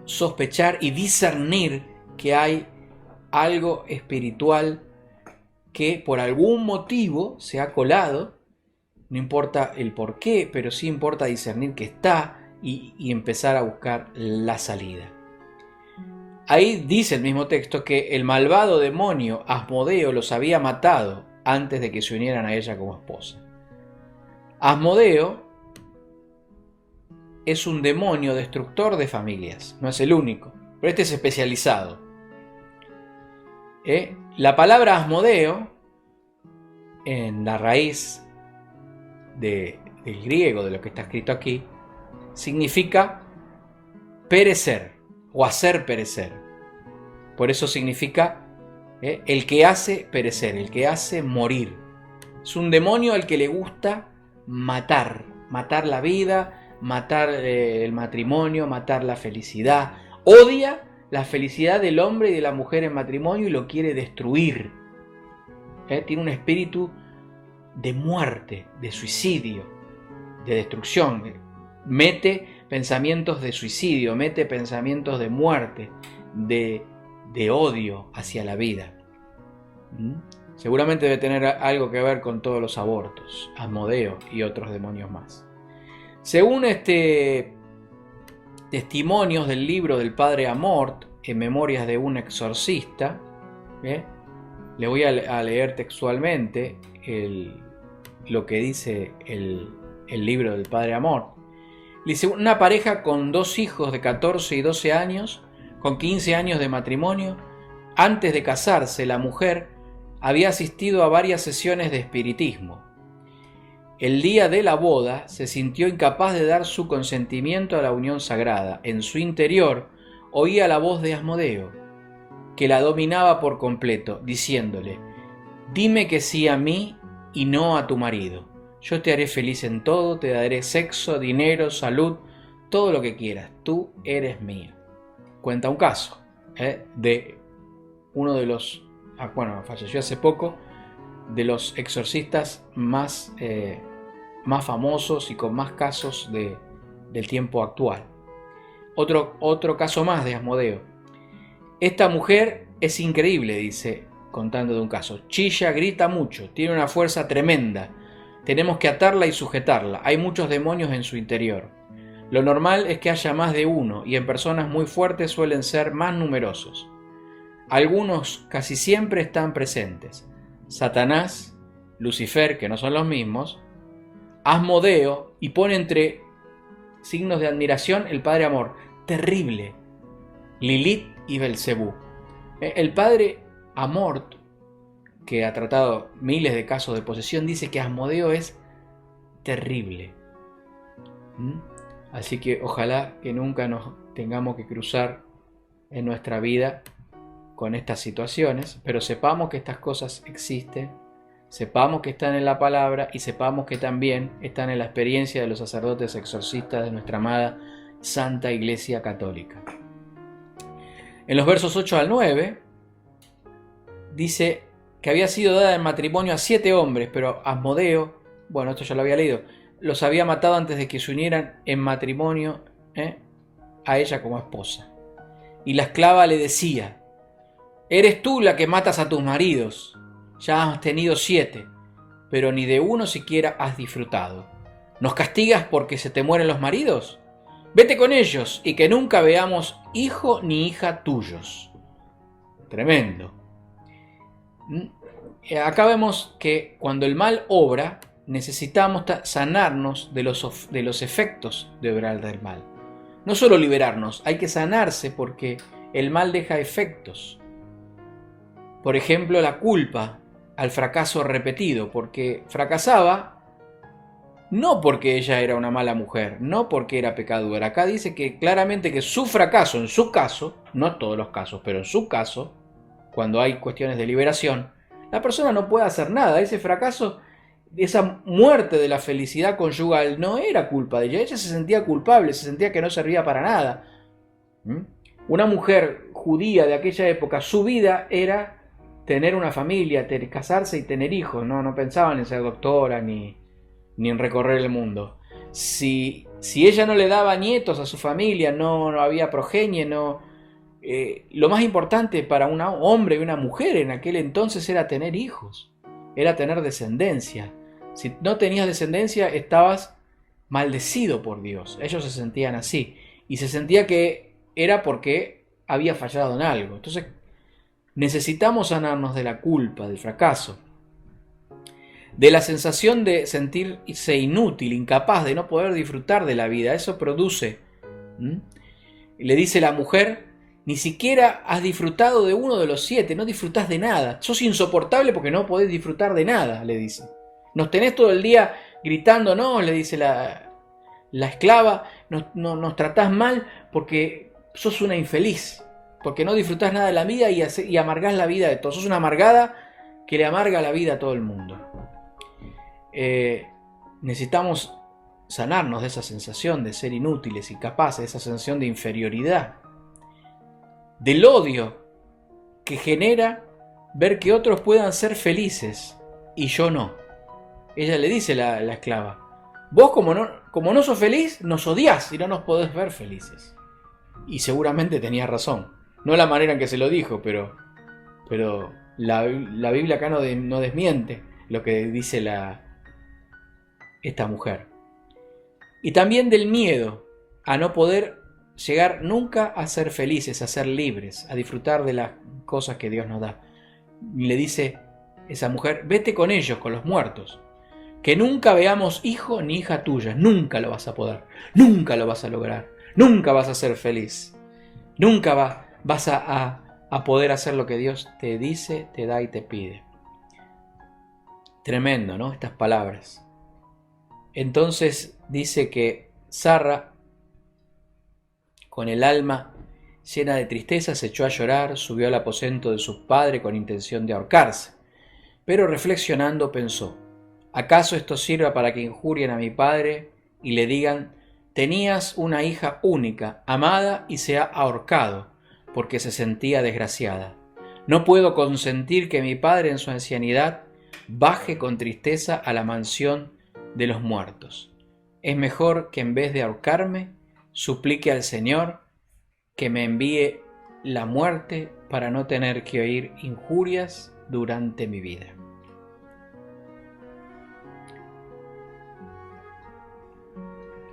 sospechar y discernir que hay algo espiritual que por algún motivo se ha colado, no importa el por qué, pero sí importa discernir que está y empezar a buscar la salida. Ahí dice el mismo texto que el malvado demonio Asmodeo los había matado antes de que se unieran a ella como esposa. Asmodeo es un demonio destructor de familias, no es el único, pero este es especializado. La palabra Asmodeo, en la raíz del griego, de lo que está escrito aquí, significa perecer o hacer perecer. Por eso significa el que hace perecer, el que hace morir. Es un demonio al que le gusta matar la vida, matar el matrimonio, matar la felicidad. Odia la felicidad del hombre y de la mujer en matrimonio y lo quiere destruir. Tiene un espíritu de muerte, de suicidio, de destrucción. Mete pensamientos de suicidio, mete pensamientos de muerte, de odio hacia la vida. Seguramente debe tener algo que ver con todos los abortos, Asmodeo y otros demonios más. Según testimonios del libro del padre Amort, en Memorias de un exorcista, le voy a leer textualmente lo que dice el libro del padre Amort. Dice: una pareja con 2 hijos de 14 y 12 años, con 15 años de matrimonio, antes de casarse, la mujer había asistido a varias sesiones de espiritismo. El día de la boda se sintió incapaz de dar su consentimiento a la unión sagrada. En su interior oía la voz de Asmodeo, que la dominaba por completo, diciéndole: dime que sí a mí y no a tu marido. Yo te haré feliz en todo, te daré sexo, dinero, salud, todo lo que quieras. Tú eres mía. Cuenta un caso de uno de los, falleció hace poco, de los exorcistas más famosos y con más casos del tiempo actual. Otro caso más de Asmodeo. Esta mujer es increíble, dice, contando de un caso. Chilla, grita mucho, tiene una fuerza tremenda. Tenemos que atarla y sujetarla. Hay muchos demonios en su interior. Lo normal es que haya más de uno, y en personas muy fuertes suelen ser más numerosos. Algunos casi siempre están presentes. Satanás, Lucifer, que no son los mismos, Asmodeo, y pone entre signos de admiración el padre Amor. Terrible. Lilith y Belcebú. El padre Amort, que ha tratado miles de casos de posesión, dice que Asmodeo es terrible. Así que ojalá que nunca nos tengamos que cruzar en nuestra vida con estas situaciones, pero sepamos que estas cosas existen, sepamos que están en la palabra y sepamos que también están en la experiencia de los sacerdotes exorcistas de nuestra amada Santa Iglesia Católica. En los versos 8 al 9 dice que había sido dada en matrimonio a 7 hombres, pero Asmodeo, esto ya lo había leído, los había matado antes de que se unieran en matrimonio a ella como esposa. Y la esclava le decía: eres tú la que matas a tus maridos, ya has tenido 7, pero ni de uno siquiera has disfrutado. ¿Nos castigas porque se te mueren los maridos? Vete con ellos y que nunca veamos hijo ni hija tuyos. Tremendo. Acá vemos que cuando el mal obra, necesitamos sanarnos de los efectos de obrar del mal. No solo liberarnos, hay que sanarse porque el mal deja efectos. Por ejemplo, la culpa al fracaso repetido, porque fracasaba no porque ella era una mala mujer, no porque era pecadora. Acá dice que claramente que su fracaso, en su caso, no todos los casos, pero en su caso, cuando hay cuestiones de liberación, la persona no puede hacer nada. Ese fracaso, esa muerte de la felicidad conyugal no era culpa de ella. Ella se sentía culpable, se sentía que no servía para nada. Una mujer judía de aquella época, su vida era tener una familia, casarse y tener hijos. No pensaban en ser doctora ni en recorrer el mundo. Si ella no le daba nietos a su familia, no había progenie, lo más importante para un hombre y una mujer en aquel entonces era tener hijos, era tener descendencia. Si no tenías descendencia, estabas maldecido por Dios. Ellos se sentían así, y se sentía que era porque había fallado en algo. Entonces necesitamos sanarnos de la culpa, del fracaso, de la sensación de sentirse inútil, incapaz, de no poder disfrutar de la vida. Eso produce. Le dice la mujer: ni siquiera has disfrutado de uno de los 7, no disfrutás de nada. Sos insoportable porque no podés disfrutar de nada, le dice. Nos tenés todo el día gritándonos, le dice la esclava, nos tratás mal porque sos una infeliz, porque no disfrutás nada de la vida y amargás la vida de todos. Sos una amargada que le amarga la vida a todo el mundo. Necesitamos sanarnos de esa sensación de ser inútiles, incapaces, de esa sensación de inferioridad, del odio que genera ver que otros puedan ser felices y yo no. Ella le dice la esclava: vos como no sos feliz, nos odiás y no nos podés ver felices. Y seguramente tenía razón. No la manera en que se lo dijo, pero la Biblia acá no desmiente lo que dice esta mujer. Y también del miedo a no poder llegar nunca a ser felices, a ser libres, a disfrutar de las cosas que Dios nos da. Y le dice esa mujer: vete con ellos, con los muertos, que nunca veamos hijo ni hija tuya. Nunca lo vas a poder, nunca lo vas a lograr, nunca vas a ser feliz, nunca vas a poder hacer lo que Dios te dice, te da y te pide. Tremendo, ¿no? Estas palabras. Entonces dice que Sarra, con el alma llena de tristeza, se echó a llorar, subió al aposento de su padre con intención de ahorcarse. Pero reflexionando pensó: ¿acaso esto sirva para que injurien a mi padre y le digan: tenías una hija única, amada, y se ha ahorcado porque se sentía desgraciada? No puedo consentir que mi padre en su ancianidad baje con tristeza a la mansión de los muertos. Es mejor que en vez de ahorcarme, suplique al Señor que me envíe la muerte para no tener que oír injurias durante mi vida.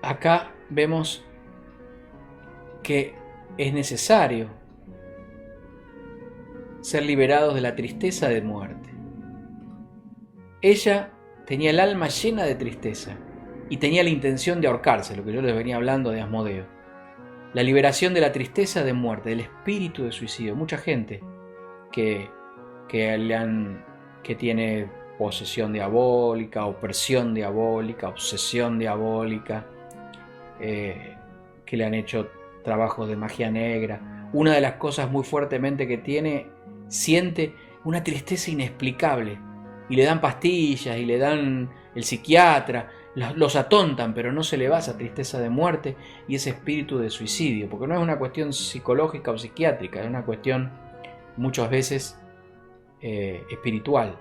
Acá vemos que es necesario ser liberados de la tristeza de muerte. Ella tenía el alma llena de tristeza y tenía la intención de ahorcarse, lo que yo les venía hablando de Asmodeo. La liberación de la tristeza de muerte, del espíritu de suicidio. Mucha gente que tiene posesión diabólica, opresión diabólica, obsesión diabólica, que le han hecho trabajos de magia negra. Una de las cosas muy fuertemente que siente una tristeza inexplicable, y le dan pastillas y le dan el psiquiatra, los atontan, pero no se le va esa tristeza de muerte y ese espíritu de suicidio, porque no es una cuestión psicológica o psiquiátrica, es una cuestión muchas veces espiritual.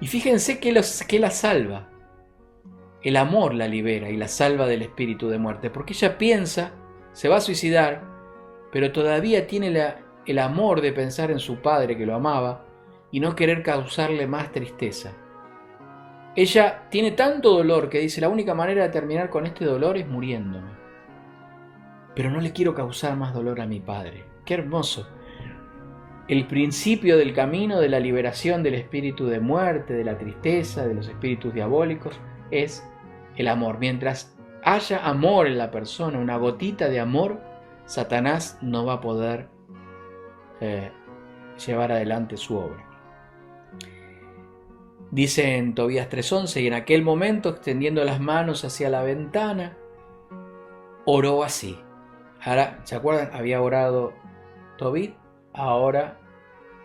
Y fíjense que la salva, el amor la libera y la salva del espíritu de muerte, porque ella piensa, se va a suicidar, pero todavía tiene el amor de pensar en su padre que lo amaba y no querer causarle más tristeza. Ella tiene tanto dolor que dice: la única manera de terminar con este dolor es muriéndome, pero no le quiero causar más dolor a mi padre. ¡Qué hermoso! el principio del camino de la liberación del espíritu de muerte, de la tristeza, de los espíritus diabólicos, es el amor. Mientras haya amor en la persona, una gotita de amor, Satanás no va a poder llevar adelante su obra. Dice en Tobías 3:11, y en aquel momento, extendiendo las manos hacia la ventana, oró así. Ahora, ¿se acuerdan? Había orado Tobit, ahora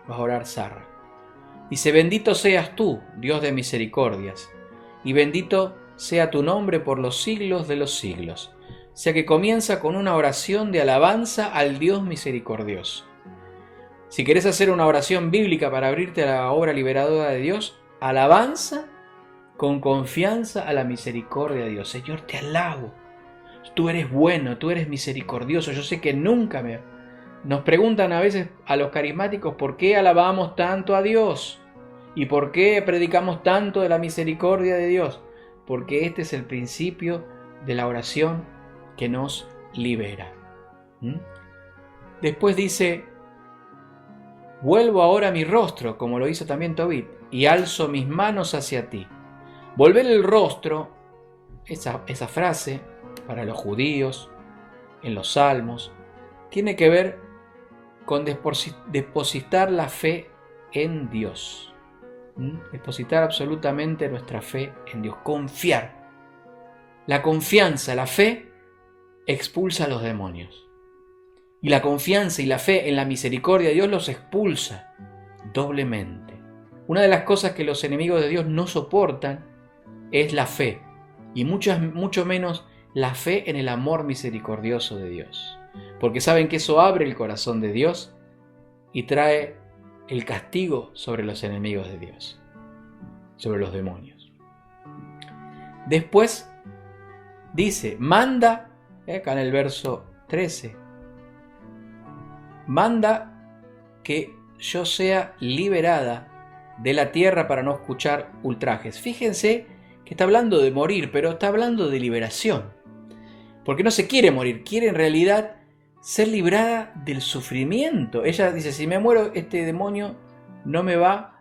va a orar Sarra. Dice, bendito seas tú, Dios de misericordias, y bendito sea tu nombre por los siglos de los siglos. O sea que comienza con una oración de alabanza al Dios misericordioso. Si querés hacer una oración bíblica para abrirte a la obra liberadora de Dios, alabanza con confianza a la misericordia de Dios. Señor, te alabo. Tú eres bueno, tú eres misericordioso. Yo sé que nunca me... Nos preguntan a veces a los carismáticos por qué alabamos tanto a Dios y por qué predicamos tanto de la misericordia de Dios. Porque este es el principio de la oración que nos libera. Después dice, vuelvo ahora mi rostro, como lo hizo también Tobit, y alzo mis manos hacia ti. Volver el rostro, esa frase, para los judíos, en los salmos, tiene que ver con depositar la fe en Dios. Depositar absolutamente nuestra fe en Dios. Confiar. La confianza, la fe, expulsa a los demonios. Y la confianza y la fe en la misericordia de Dios los expulsa doblemente. Una de las cosas que los enemigos de Dios no soportan es la fe. Y mucho menos la fe en el amor misericordioso de Dios. Porque saben que eso abre el corazón de Dios y trae el castigo sobre los enemigos de Dios, sobre los demonios. Después dice, manda, acá en el verso 13, manda que yo sea liberada de la tierra para no escuchar ultrajes. Fíjense que está hablando de morir, pero está hablando de liberación. Porque no se quiere morir, quiere en realidad ser librada del sufrimiento. Ella dice, si me muero, este demonio no me va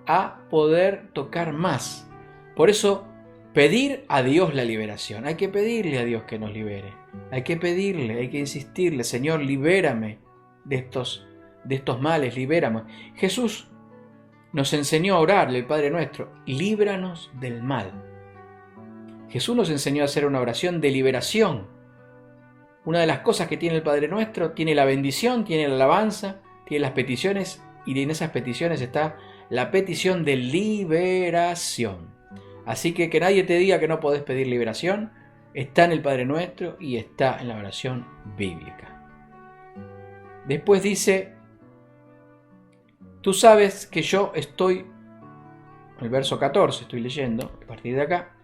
a poder tocar más. Por eso, pedir a Dios la liberación. Hay que pedirle a Dios que nos libere. Hay que pedirle, hay que insistirle, Señor, libérame de estos males, libérame. Jesús nos enseñó a orarle, el Padre Nuestro, líbranos del mal. Jesús nos enseñó a hacer una oración de liberación. Una de las cosas que tiene el Padre Nuestro, tiene la bendición, tiene la alabanza, tiene las peticiones, y en esas peticiones está la petición de liberación. Así que nadie te diga que no podés pedir liberación, está en el Padre Nuestro y está en la oración bíblica. Después dice, tú sabes que yo estoy, el verso 14 estoy leyendo, a partir de acá,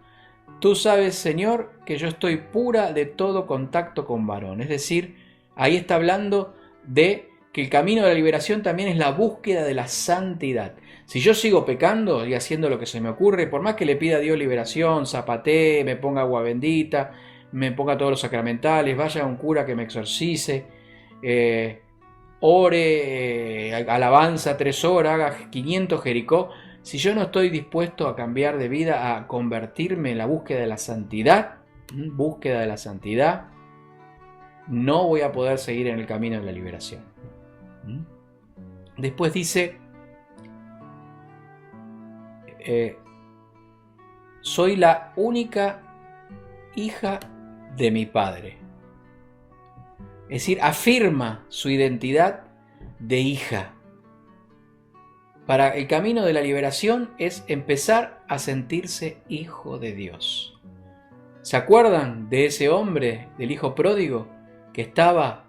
tú sabes, Señor, que yo estoy pura de todo contacto con varón. Es decir, ahí está hablando de que el camino de la liberación también es la búsqueda de la santidad. Si yo sigo pecando y haciendo lo que se me ocurre, por más que le pida a Dios liberación, zapatee, me ponga agua bendita, me ponga todos los sacramentales, vaya a un cura que me exorcice, ore, alabanza 3 horas, haga 500 Jericó, si yo no estoy dispuesto a cambiar de vida, a convertirme en la búsqueda de la santidad, no voy a poder seguir en el camino de la liberación. Después dice, soy la única hija de mi padre. Es decir, afirma su identidad de hija. Para el camino de la liberación es empezar a sentirse hijo de Dios. ¿Se acuerdan de ese hombre, del hijo pródigo, que estaba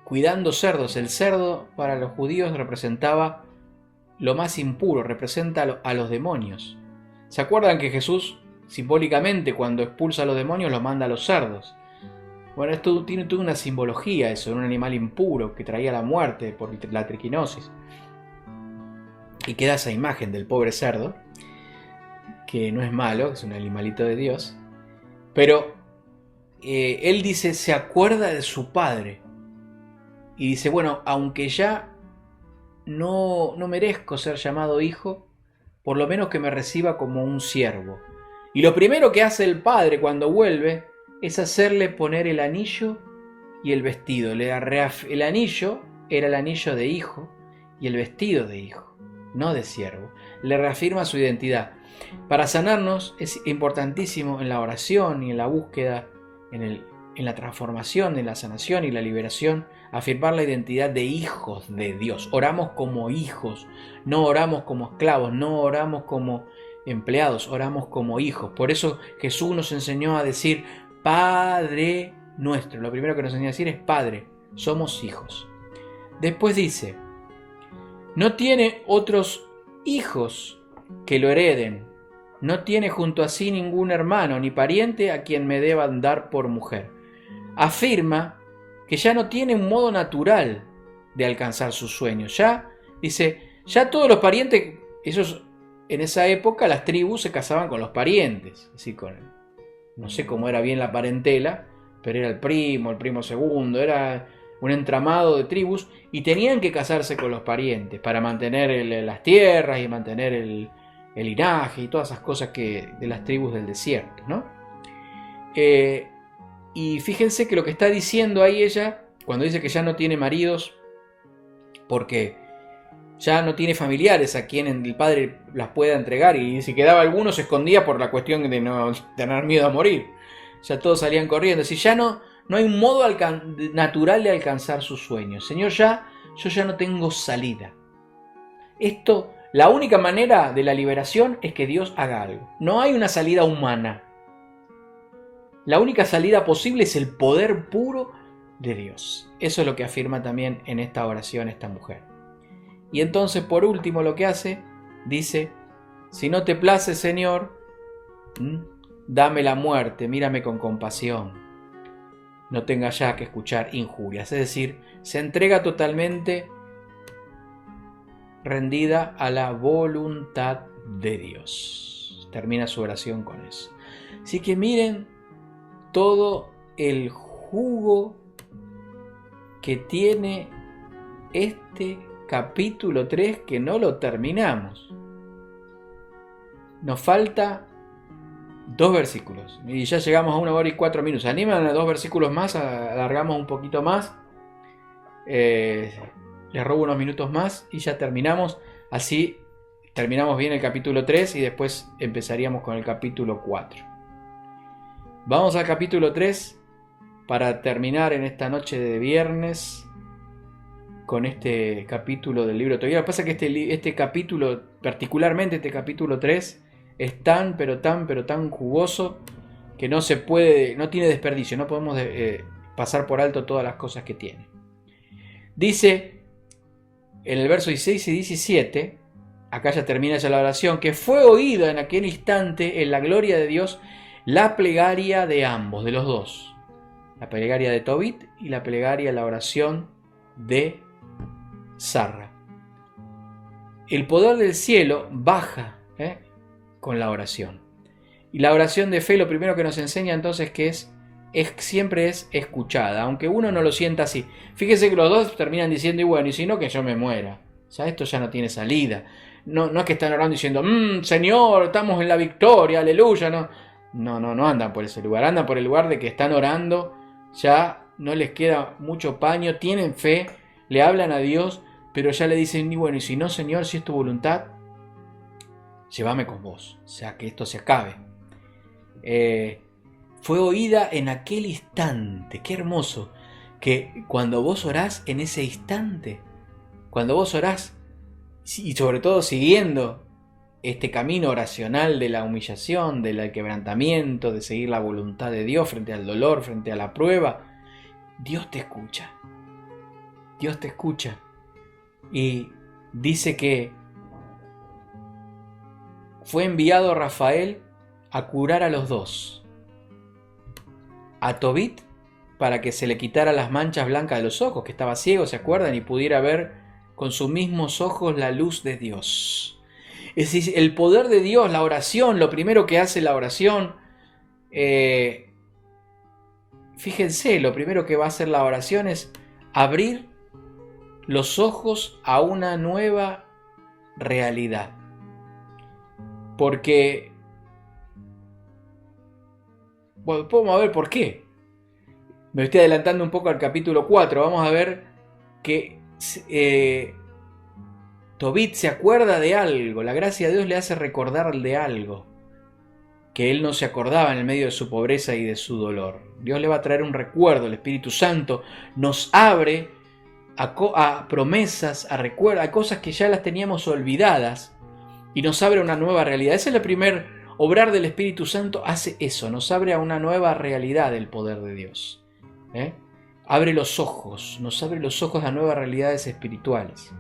cuidando cerdos? El cerdo para los judíos representaba lo más impuro, representa a los demonios. ¿Se acuerdan que Jesús, simbólicamente, cuando expulsa a los demonios, los manda a los cerdos? Bueno, esto tiene toda una simbología, eso, de un animal impuro que traía la muerte por la triquinosis. Y queda esa imagen del pobre cerdo, que no es malo, es un animalito de Dios. Pero él dice, se acuerda de su padre. y dice, bueno, aunque ya no merezco ser llamado hijo, por lo menos que me reciba como un siervo. Y lo primero que hace el padre cuando vuelve es hacerle poner el anillo y el vestido. El anillo era el anillo de hijo y el vestido de hijo, no de siervo. Le reafirma su identidad. Para sanarnos es importantísimo en la oración y en la búsqueda, en la transformación, en la sanación y la liberación, afirmar la identidad de hijos de Dios. Oramos como hijos, no oramos como esclavos, no oramos como empleados, oramos como hijos. Por eso Jesús nos enseñó a decir Padre nuestro. Lo primero que nos enseña a decir es Padre, somos hijos. Después dice, no tiene otros hijos que lo hereden, no tiene junto a sí ningún hermano ni pariente a quien me deban dar por mujer. Afirma que ya no tiene un modo natural de alcanzar sus sueños. Ya, dice, ya todos los parientes, en esa época las tribus se casaban con los parientes, así no sé cómo era bien la parentela, pero era el primo segundo, era un entramado de tribus y tenían que casarse con los parientes para mantener las tierras y mantener el linaje y todas esas cosas de las tribus del desierto, ¿no? Y fíjense que lo que está diciendo ahí ella, cuando dice que ya no tiene maridos, porque ya no tiene familiares a quien el padre las pueda entregar, y si quedaba alguno se escondía por la cuestión de no tener miedo a morir. Ya todos salían corriendo. Si ya no hay un modo natural de alcanzar sus sueños. Señor, yo ya no tengo salida. La única manera de la liberación es que Dios haga algo. No hay una salida humana. La única salida posible es el poder puro de Dios. Eso es lo que afirma también en esta oración esta mujer. Y entonces, por último, lo que hace, dice, si no te place, Señor, dame la muerte, mírame con compasión. No tenga ya que escuchar injurias. Es decir, se entrega totalmente rendida a la voluntad de Dios. Termina su oración con eso. Así que miren todo el jugo que tiene este capítulo 3, que no lo terminamos. Nos falta 2 versículos y ya llegamos a 1 hora y 4 minutos. Animan a 2 versículos más, alargamos un poquito más, les robo unos minutos más y ya terminamos. Así terminamos bien el capítulo 3 y después empezaríamos con el capítulo 4. Vamos al capítulo 3 para terminar en esta noche de viernes con este capítulo del libro de Tobías. Lo que pasa es que este capítulo, particularmente este capítulo 3, es tan jugoso que no tiene desperdicio, no podemos pasar por alto todas las cosas que tiene. Dice en el verso 16 y 17, acá ya termina ya la oración, que fue oída en aquel instante en la gloria de Dios la plegaria de ambos, de los dos. La plegaria de Tobit y la oración de Sarra. El poder del cielo baja con la oración. Y la oración de fe, lo primero que nos enseña entonces que siempre es escuchada, aunque uno no lo sienta así. Fíjese que los dos terminan diciendo, y bueno, y si no, que yo me muera. O sea, esto ya no tiene salida. No es que están orando diciendo, Señor, estamos en la victoria, aleluya, no andan por ese lugar, andan por el lugar de que están orando, ya no les queda mucho paño, tienen fe, le hablan a Dios, pero ya le dicen, y bueno, y si no, Señor, si es tu voluntad, llévame con vos, o sea, que esto se acabe. Fue oída en aquel instante, qué hermoso, que cuando vos orás en ese instante, cuando vos orás, y sobre todo siguiendo este camino oracional de la humillación, del quebrantamiento, de seguir la voluntad de Dios frente al dolor, frente a la prueba, Dios te escucha. Dios te escucha. Y dice que fue enviado Rafael a curar a los dos. A Tobit para que se le quitara las manchas blancas de los ojos, que estaba ciego, ¿se acuerdan? Y pudiera ver con sus mismos ojos la luz de Dios. Es decir, el poder de Dios, la oración, lo primero que hace la oración, fíjense, lo primero que va a hacer la oración es abrir los ojos a una nueva realidad. Porque, bueno, podemos ver por qué. Me estoy adelantando un poco al capítulo 4. Vamos a ver que Tobit se acuerda de algo. La gracia de Dios le hace recordar de algo que él no se acordaba en el medio de su pobreza y de su dolor. Dios le va a traer un recuerdo. El Espíritu Santo nos abre a promesas, a recuerdos, a cosas que ya las teníamos olvidadas y nos abre una nueva realidad. Ese es el primer obrar del Espíritu Santo, hace eso, nos abre a una nueva realidad del poder de Dios. Abre los ojos, nos abre los ojos a nuevas realidades espirituales.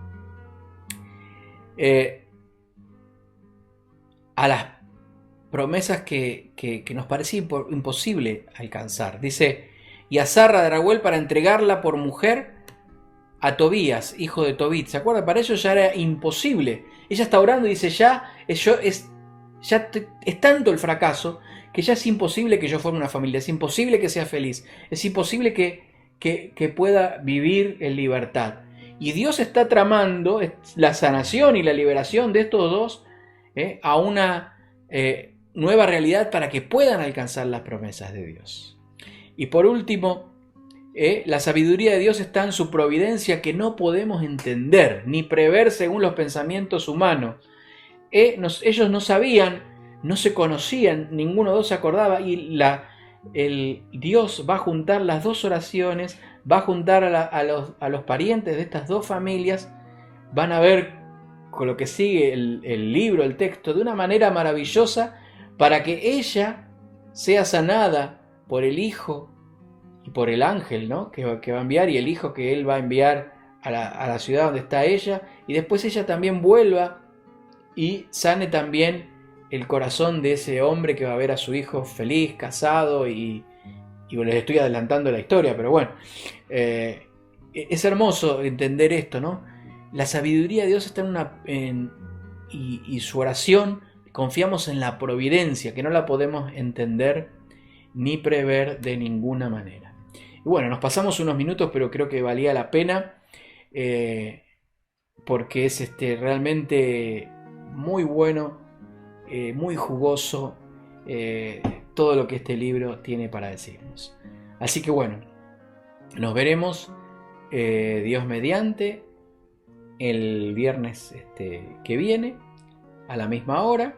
A las promesas que nos parecía imposible alcanzar. Dice, y a Zarra de Raguel para entregarla por mujer a Tobías, hijo de Tobit. ¿Se acuerda? Para ellos ya era imposible. Ella está orando y dice, ya es tanto el fracaso que ya es imposible que yo forme una familia, es imposible que sea feliz, es imposible que pueda vivir en libertad. Y Dios está tramando la sanación y la liberación de estos dos a una nueva realidad para que puedan alcanzar las promesas de Dios. Y por último, la sabiduría de Dios está en su providencia que no podemos entender ni prever según los pensamientos humanos. Ellos no sabían, no se conocían, ninguno de los se acordaba, y el Dios va a juntar las dos oraciones, va a juntar a los parientes de estas dos familias, van a ver con lo que sigue el libro, el texto, de una manera maravillosa para que ella sea sanada por el Hijo y por el ángel, ¿no? que va a enviar, y el Hijo que él va a enviar a la ciudad donde está ella, y después ella también vuelva y sane también el corazón de ese hombre que va a ver a su hijo feliz, casado, y les estoy adelantando la historia, pero bueno, es hermoso entender esto, ¿no? La sabiduría de Dios está y su oración, confiamos en la providencia, que no la podemos entender ni prever de ninguna manera. Y bueno, nos pasamos unos minutos, pero creo que valía la pena, porque es realmente muy bueno, muy jugoso, todo lo que este libro tiene para decirnos. Así que bueno, nos veremos, Dios mediante, el viernes que viene, a la misma hora,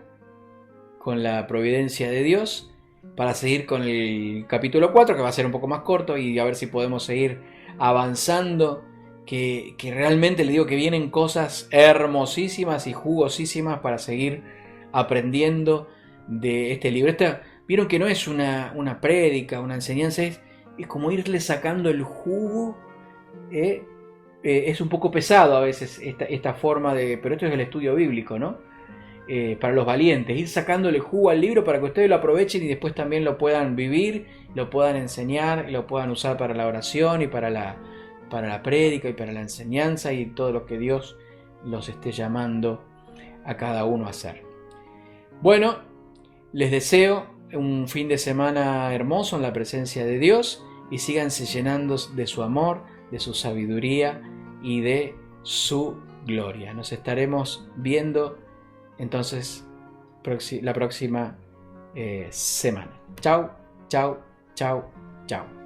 con la providencia de Dios, para seguir con el capítulo 4, que va a ser un poco más corto, y a ver si podemos seguir avanzando, que realmente le digo que vienen cosas hermosísimas y jugosísimas para seguir aprendiendo de este libro. Vieron que no es una prédica, una enseñanza, es como irle sacando el jugo. Es un poco pesado a veces esta forma pero esto es el estudio bíblico, ¿no? Para los valientes, ir sacándole jugo al libro para que ustedes lo aprovechen y después también lo puedan vivir, lo puedan enseñar, lo puedan usar para la oración y para la prédica y para la enseñanza y todo lo que Dios los esté llamando a cada uno a hacer. Bueno, les deseo un fin de semana hermoso en la presencia de Dios y síganse llenando de su amor, de su sabiduría y de su gloria. Nos estaremos viendo entonces la próxima semana. Chau, chau, chau, chau.